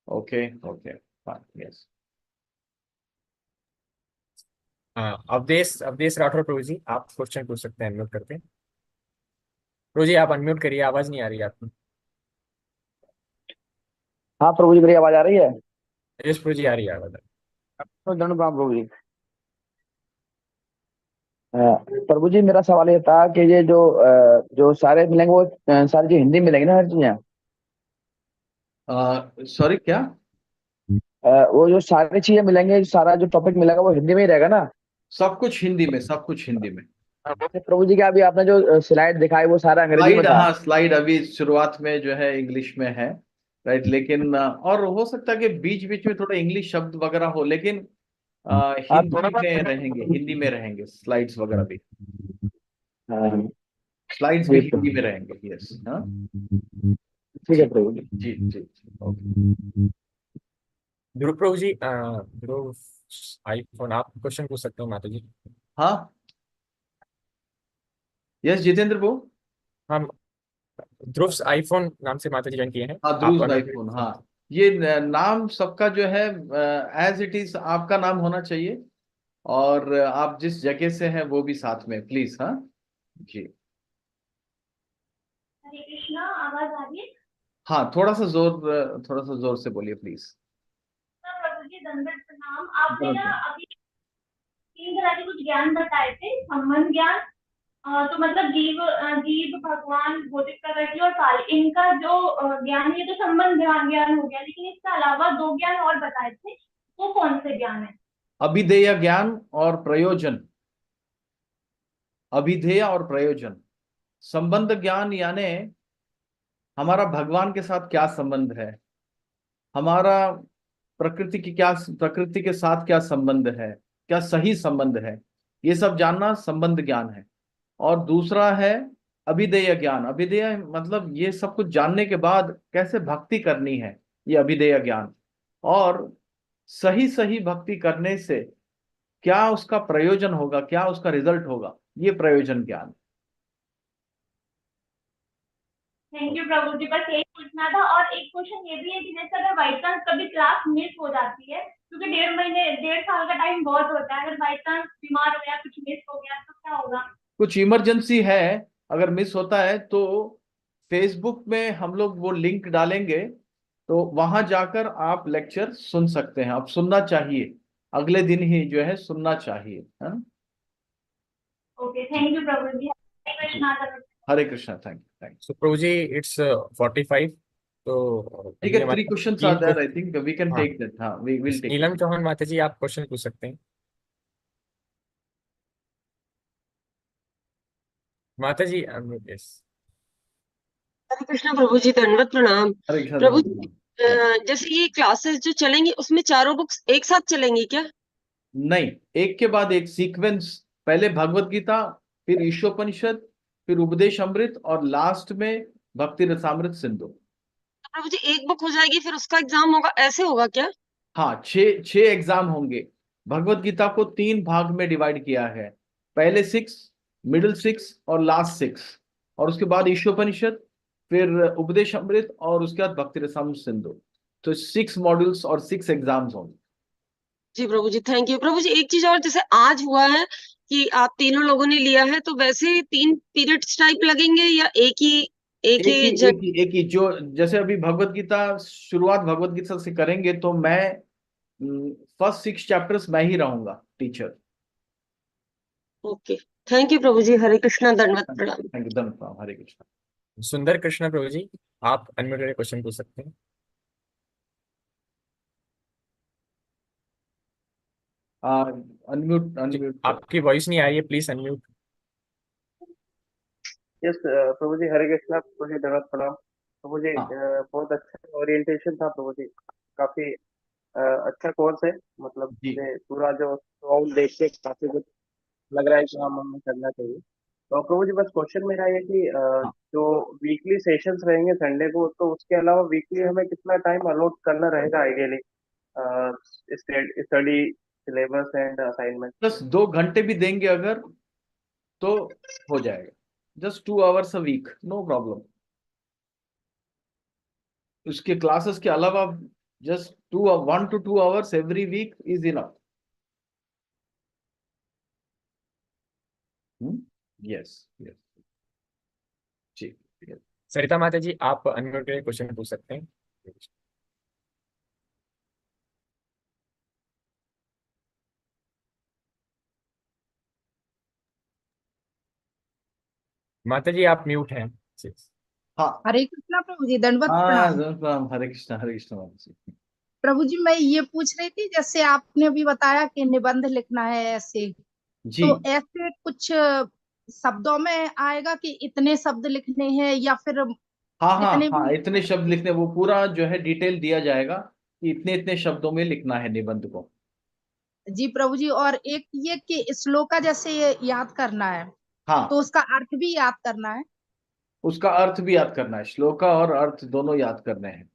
Speaker 8: Okay okay fine, yes.
Speaker 4: Avdhesh Avdhesh Rathore Prabhu ji, आप क्वेश्चन पूछ सकते हैं अनम्यूट करके। प्रभु जी आप अनम्यूट करिए, आवाज नहीं आ रही है आपकी।
Speaker 11: हाँ प्रभु जी, मेरी आवाज आ रही है?
Speaker 4: यस प्रभु जी, आ रही है आवाज।
Speaker 11: तो धन्यवाद प्रभु जी। प्रभु जी, मेरा सवाल ये था कि ये जो सारे मिलेंगे वो सारी जो हिंदी में मिलेंगे ना, हर चीजें?
Speaker 8: सॉरी क्या?
Speaker 11: वो जो सारी चीजें मिलेंगे, सारा जो टॉपिक मिलेगा वो हिंदी में ही रहेगा ना?
Speaker 8: सब कुछ हिंदी में, सब कुछ हिंदी में।
Speaker 11: वैसे प्रभु जी, क्या अभी आपने जो स्लाइड दिखाई वो सारा अंग्रेजी में
Speaker 8: स्लाइड,
Speaker 11: था?
Speaker 8: हाँ स्लाइड अभी शुरुआत में जो है इंग्लिश में है, राइट। लेकिन और हो सकता है कि बीच बीच में थोड़ा इंग्लिश शब्द वगैरह हो, लेकिन
Speaker 11: आप थोड़ा
Speaker 8: हिंदी में
Speaker 11: सा।
Speaker 8: रहेंगे, हिंदी में रहेंगे स्लाइड्स वगैरह भी।
Speaker 11: हाँ,
Speaker 8: स्लाइड्स भी
Speaker 11: ठीक
Speaker 8: हिंदी में
Speaker 11: है।
Speaker 8: रहेंगे, यस। हाँ
Speaker 11: ठीक है
Speaker 8: जी
Speaker 11: प्रभु जी।
Speaker 8: जी जी, ओके।
Speaker 4: ध्रुव प्रभु जी, ध्रुव आईफोन, आप क्वेश्चन पूछ सकते हो माता जी।
Speaker 8: हाँ यस जितेंद्र वो।
Speaker 4: हम ध्रुव आईफोन नाम से माता जी ज्वाइन किए हैं।
Speaker 8: हाँ
Speaker 4: आप
Speaker 8: ध्रुव
Speaker 4: अनम्यूट
Speaker 8: आईफोन, हाँ। ये नाम सबका जो है एज इट इज आपका नाम होना चाहिए, और आप जिस जगह से हैं वो भी साथ में प्लीज। हाँ जी।
Speaker 12: हरे कृष्णा, आवाज आ रही है?
Speaker 8: हाँ थोड़ा सा जोर से बोलिए प्लीज।
Speaker 12: प्रभु जी दंडवत प्रणाम। आपने ना अभी 3 तरह के कुछ ज्ञान बताए थे, संबंध ज्ञान, तो मतलब जीव भगवान भौतिक प्रकृति और काल, इनका जो ज्ञान है ये तो संबंध ज्ञान हो गया, लेकिन इसके अलावा 2 ज्ञान और बताए थे, वो कौन से ज्ञान है?
Speaker 8: अभिधेय ज्ञान और प्रयोजन। अभिधेय और प्रयोजन। संबंध ज्ञान यानी हमारा भगवान के साथ क्या संबंध है, हमारा प्रकृति के साथ क्या संबंध है, क्या सही संबंध है, ये सब जानना संबंध ज्ञान है। और दूसरा है अभिधेय ज्ञान। अभिधेय मतलब ये सब कुछ जानने के बाद कैसे भक्ति करनी है, ये अभिधेय ज्ञान। और सही सही भक्ति करने से क्या उसका प्रयोजन होगा, क्या उसका रिजल्ट होगा, ये प्रयोजन ज्ञान।
Speaker 12: थैंक यू प्रभु जी, बस यही पूछना था। और एक क्वेश्चन ये भी है कि जैसे अगर बाई चांस कभी क्लास मिस हो जाती है, क्योंकि 1.5 साल का टाइम बहुत होता है, अगर बाई चांस बीमार हो गया, कुछ मिस हो गया तो क्या होगा?
Speaker 8: कुछ इमरजेंसी है, अगर मिस होता है तो फेसबुक में हम लोग वो लिंक डालेंगे, तो वहां जाकर आप लेक्चर सुन सकते हैं। आप सुनना चाहिए, अगले दिन ही जो है सुनना चाहिए, है ना।
Speaker 12: ओके, थैंक यू प्रभु जी। Hare Krishna.
Speaker 8: Hare Krishna, thank you thank
Speaker 4: so प्रभु जी इट्स 45। तो
Speaker 8: यू। ठीक
Speaker 4: अभी
Speaker 8: है, 3
Speaker 4: हमारे
Speaker 8: क्वेश्चंस आर
Speaker 4: तीन
Speaker 8: there,
Speaker 4: question.
Speaker 8: I think we can
Speaker 4: हाँ,
Speaker 8: टेक दैट। हाँ we will take.
Speaker 4: Neelam Chauhan माता जी, आप क्वेश्चन पूछ सकते हैं। माता जी यस।
Speaker 13: हरे कृष्णा प्रभु जी, दंडवत प्रणाम।
Speaker 8: हरे कृष्णा
Speaker 13: प्रभु
Speaker 8: धन्यवाद।
Speaker 13: जी, जैसे ये क्लासेस जो चलेंगी उसमें चारों बुक्स एक साथ चलेंगी क्या?
Speaker 8: नहीं, एक के बाद एक सीक्वेंस। पहले भगवत गीता, फिर ईशोपनिषद, फिर उपदेश अमृत, और लास्ट में भक्ति रसामृत सिंधु।
Speaker 13: तो प्रभु जी एक बुक हो जाएगी फिर उसका एग्जाम होगा, ऐसे होगा क्या?
Speaker 8: हाँ, छह एग्जाम होंगे। भगवत गीता को 3 भाग में डिवाइड किया है, पहले 6, मिडिल 6 और लास्ट 6। और उसके बाद ईशोपनिषद, फिर उपदेश अमृत, और उसके बाद भक्ति रसामृत सिंधु। तो 6 मॉड्यूल्स और 6 एग्जाम्स होंगे।
Speaker 13: जी प्रभु जी, थैंक यू। प्रभु जी एक चीज और, जैसे आज हुआ है कि आप तीनों लोगों ने लिया है, तो वैसे 3 पीरियड्स टाइप लगेंगे या
Speaker 8: एक ही जो, जैसे अभी भगवत गीता शुरुआत भगवत गीता से करेंगे, तो मैं फर्स्ट 6 चैप्टर्स मैं ही रहूंगा टीचर।
Speaker 13: ओके, थैंक यू प्रभु जी। हरे कृष्णा, दंडवत प्रणाम।
Speaker 8: थैंक यू, धन्यवाद, हरे कृष्णा।
Speaker 4: सुंदर कृष्ण प्रभु जी, आप अनम्यूट करके क्वेश्चन पूछ सकते हैं।
Speaker 8: Unmute unmute.
Speaker 4: आपकी वॉइस नहीं आ रही है, प्लीज अनम्यूट।
Speaker 14: यस प्रभु जी, हरे कृष्णा प्रभु जी, धन्यवाद प्रणाम प्रभु जी।
Speaker 8: हाँ
Speaker 14: बहुत अच्छा ओरिएंटेशन था प्रभु जी, काफी अच्छा कोर्स है। मतलब
Speaker 8: जी।
Speaker 14: मुझे पूरा जो राउंड देख के काफी कुछ लग रहा है कि हाँ हमें करना चाहिए। तो प्रभु जी बस क्वेश्चन मेरा ये कि
Speaker 8: हाँ
Speaker 14: जो वीकली सेशंस रहेंगे संडे को, तो उसके अलावा वीकली हमें कितना टाइम अलॉट करना रहेगा ideally study syllabus and assignment?
Speaker 8: बस 2 घंटे भी देंगे अगर तो हो जाएगा। Just 2 hours a week, no problem. उसके क्लासेस के अलावा just 1 to 2 hours every week is enough. Yes yes जी।
Speaker 4: सरिता माता जी, आप अनम्यूट करके क्वेश्चन पूछ सकते हैं। माता जी आप म्यूट हैं।
Speaker 8: हाँ
Speaker 15: हरे कृष्णा प्रभु जी, दंडवत
Speaker 8: हाँ
Speaker 15: प्रणाम।
Speaker 8: हरे कृष्णा हरे कृष्णा माता जी।
Speaker 15: प्रभु जी मैं ये पूछ रही थी, जैसे आपने अभी बताया कि निबंध लिखना है ऐसे,
Speaker 8: जी
Speaker 15: तो ऐसे कुछ शब्दों में आएगा कि इतने शब्द लिखने हैं, या फिर
Speaker 8: हाँ हाँ
Speaker 15: जितने
Speaker 8: हाँ,
Speaker 15: भी?
Speaker 8: इतने शब्द लिखने, वो पूरा जो है डिटेल दिया जाएगा कि इतने इतने शब्दों में लिखना है निबंध को।
Speaker 15: जी प्रभु जी, और एक ये कि श्लोका जैसे ये याद करना है,
Speaker 8: हाँ
Speaker 15: तो उसका अर्थ भी याद करना है?
Speaker 8: उसका अर्थ भी याद करना है, श्लोका और अर्थ दोनों याद करने हैं।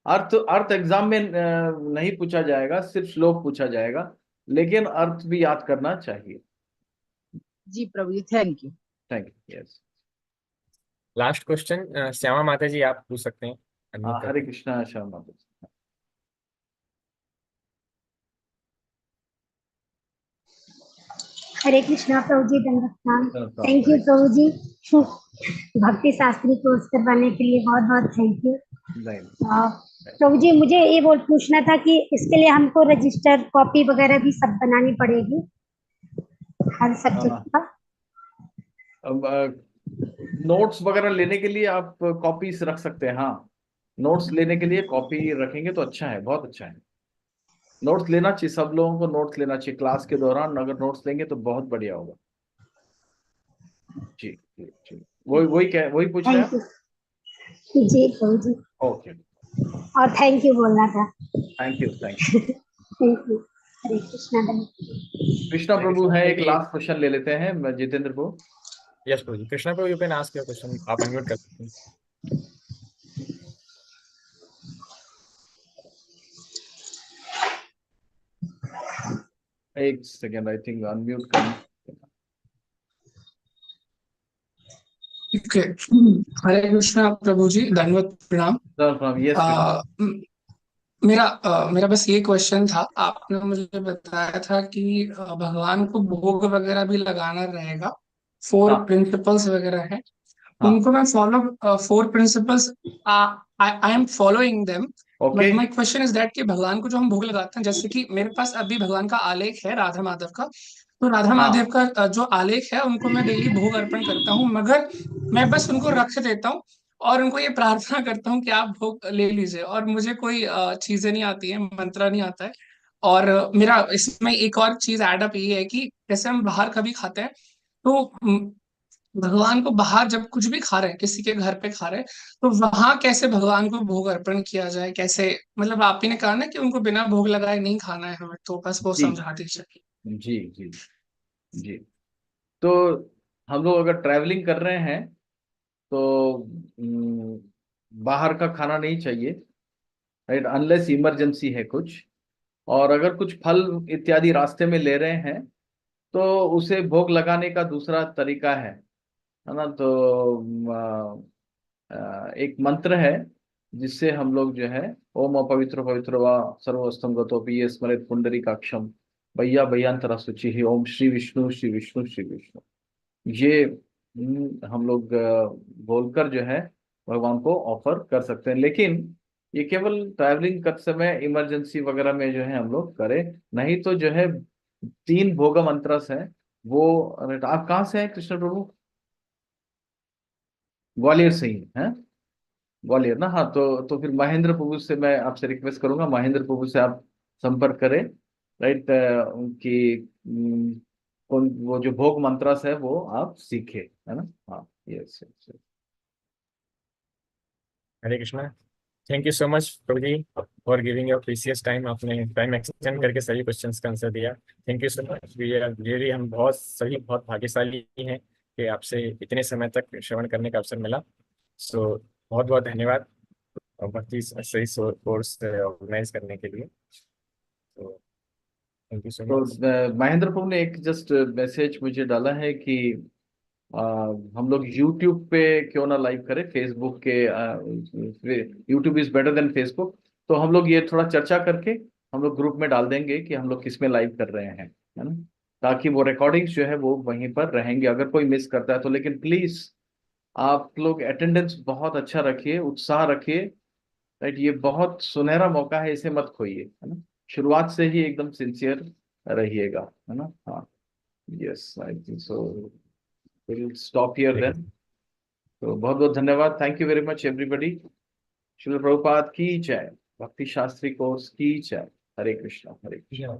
Speaker 8: अर्थ अर्थ एग्जाम में नहीं पूछा जाएगा, सिर्फ श्लोक पूछा जाएगा, लेकिन अर्थ भी याद करना चाहिए।
Speaker 15: जी Prabhu ji, thank you.
Speaker 8: Thank you. Yes
Speaker 4: last question Shyama Mata जी आप पूछ सकते हैं।
Speaker 8: हाँ
Speaker 4: unmute
Speaker 8: हरे
Speaker 4: करके।
Speaker 8: कृष्णा श्याम माता जी।
Speaker 16: हरे कृष्णा प्रभु जी, दंडवत प्रणाम। थैंक यू
Speaker 8: हरे
Speaker 16: प्रभु जी, भक्ति शास्त्री कोर्स करवाने के लिए बहुत बहुत थैंक यू।
Speaker 8: नहीं
Speaker 16: प्रभु जी मुझे ये पूछना था कि इसके लिए हमको रजिस्टर कॉपी वगैरह भी सब बनानी पड़ेगी हर सब्जेक्ट का?
Speaker 8: नोट्स वगैरह लेने के लिए आप कॉपीज रख सकते हैं। हाँ नोट्स लेने के लिए कॉपी रखेंगे तो अच्छा है, बहुत अच्छा है। नोट्स लेना चाहिए, सब लोगों को नोट्स लेना चाहिए क्लास के दौरान। अगर नोट्स लेंगे तो बहुत बढ़िया होगा। जी जी जी, वही पूछ रहे हैं
Speaker 16: थैंक यू जी प्रभु जी,
Speaker 8: आप? ओके,
Speaker 16: और थैंक यू बोलना था।
Speaker 8: Thank you thank
Speaker 16: thank you. Hare Krishna
Speaker 8: Krishna
Speaker 4: Hare
Speaker 8: Prabhu
Speaker 4: Krishna.
Speaker 8: है।
Speaker 4: मे
Speaker 8: एक
Speaker 4: बी
Speaker 8: लास्ट क्वेश्चन ले लेते हैं जितेंद्र को।
Speaker 4: यस प्रभु जी, कृष्णा प्रभु you can ask your question, आप अनम्यूट कर सकते हैं।
Speaker 8: एक सेकेंड, आई थिंक अनम्यूट कर।
Speaker 17: ओके। हरे कृष्णा प्रभु जी, दंडवत प्रणाम।
Speaker 8: यस
Speaker 17: मेरा बस ये क्वेश्चन था, आपने मुझे बताया था कि भगवान को भोग वगैरह भी लगाना रहेगा, 4
Speaker 8: हाँ
Speaker 17: प्रिंसिपल्स वगैरह है,
Speaker 8: हाँ
Speaker 17: उनको मैं follow 4 principles I am following them.
Speaker 8: Okay
Speaker 17: but my question is that कि भगवान को जो हम भोग लगाते हैं, जैसे कि मेरे पास अभी भगवान का आलेख है राधा माधव का, तो राधा माधव
Speaker 8: हाँ
Speaker 17: का जो आलेख है उनको मैं डेली भोग अर्पण करता हूँ, मगर मैं बस उनको रख देता हूँ और उनको ये प्रार्थना करता हूँ कि आप भोग ले लीजिए, और मुझे कोई चीजें नहीं आती है, मंत्र नहीं आता है। और मेरा इसमें एक और चीज एडअप ये है कि जैसे हम बाहर कभी खाते हैं, तो भगवान को बाहर जब कुछ भी खा रहे हैं, किसी के घर पे खा रहे हैं, तो वहां कैसे भगवान को भोग अर्पण किया जाए, कैसे, मतलब आप ही ने कहा ना कि उनको बिना भोग लगाए नहीं खाना है हमें, तो बस वो
Speaker 8: जी
Speaker 17: समझा दीजिए।
Speaker 8: जी जी जी। तो हम लोग अगर ट्रैवलिंग कर रहे हैं तो बाहर का खाना नहीं चाहिए, राइट, अनलेस इमरजेंसी है कुछ। और अगर कुछ फल इत्यादि रास्ते में ले रहे हैं तो उसे भोग लगाने का दूसरा तरीका है ना। तो एक मंत्र है जिससे हम लोग जो है, ओम अपवित्र पवित्र व सर्वस्तम गतोपि ये स्मृत पुंडरीकाक्षम भैया भैयांतरा शुचि ही ओम श्री विष्णु श्री विष्णु श्री विष्णु। ये हम लोग बोलकर जो है भगवान को ऑफर कर सकते हैं, लेकिन ये केवल ट्रैवलिंग करते समय इमरजेंसी वगैरह में जो है हम लोग करें, नहीं तो जो है 3 भोग मंत्रस है वो। आप कहाँ से हैं कृष्ण प्रभु? ग्वालियर से ही हैं? ग्वालियर ना, हाँ। तो फिर महेंद्र प्रभु से मैं आपसे रिक्वेस्ट करूंगा, महेंद्र प्रभु से आप संपर्क करें, राइट। उनकी कौन वो जो भोग मंत्रस है वो आप सीखे, है ना। हाँ yes yes.
Speaker 4: Hare Krishna. Thank you so much प्रभु जी for giving your precious time. आपने टाइम एक्सटेंड करके सभी क्वेश्चंस का आंसर दिया। Thank you so much. We are really, हम बहुत सभी बहुत भाग्यशाली हैं कि आपसे इतने समय तक श्रवण करने का अवसर मिला। सो बहुत बहुत धन्यवाद और भक्ति सही कोर्स ऑर्गेनाइज करने के लिए। तो थैंक यू सो
Speaker 8: तो
Speaker 4: मच।
Speaker 8: महेंद्र प्रभु ने एक जस्ट मैसेज मुझे डाला है कि हम लोग YouTube पे क्यों ना लाइव करें, फेसबुक के YouTube is better than Facebook. तो हम लोग ये थोड़ा चर्चा करके हम लोग ग्रुप में डाल देंगे कि हम लोग किस में लाइव कर रहे हैं, है ना, ताकि वो रिकॉर्डिंग्स जो है वो वहीं पर रहेंगे अगर कोई मिस करता है तो। लेकिन प्लीज आप लोग अटेंडेंस बहुत अच्छा रखिए, उत्साह रखिए, राइट। ये बहुत सुनहरा मौका है, इसे मत खोइए, है ना। शुरुआत से ही एकदम सिंसियर रहिएगा, है ना। हाँ, yes, I think so will stop here then. तो बहुत बहुत धन्यवाद, thank you very much everybody. Srila Prabhupada की जय, भक्ति शास्त्री कोर्स की जय। हरे कृष्णा, हरे कृष्णा।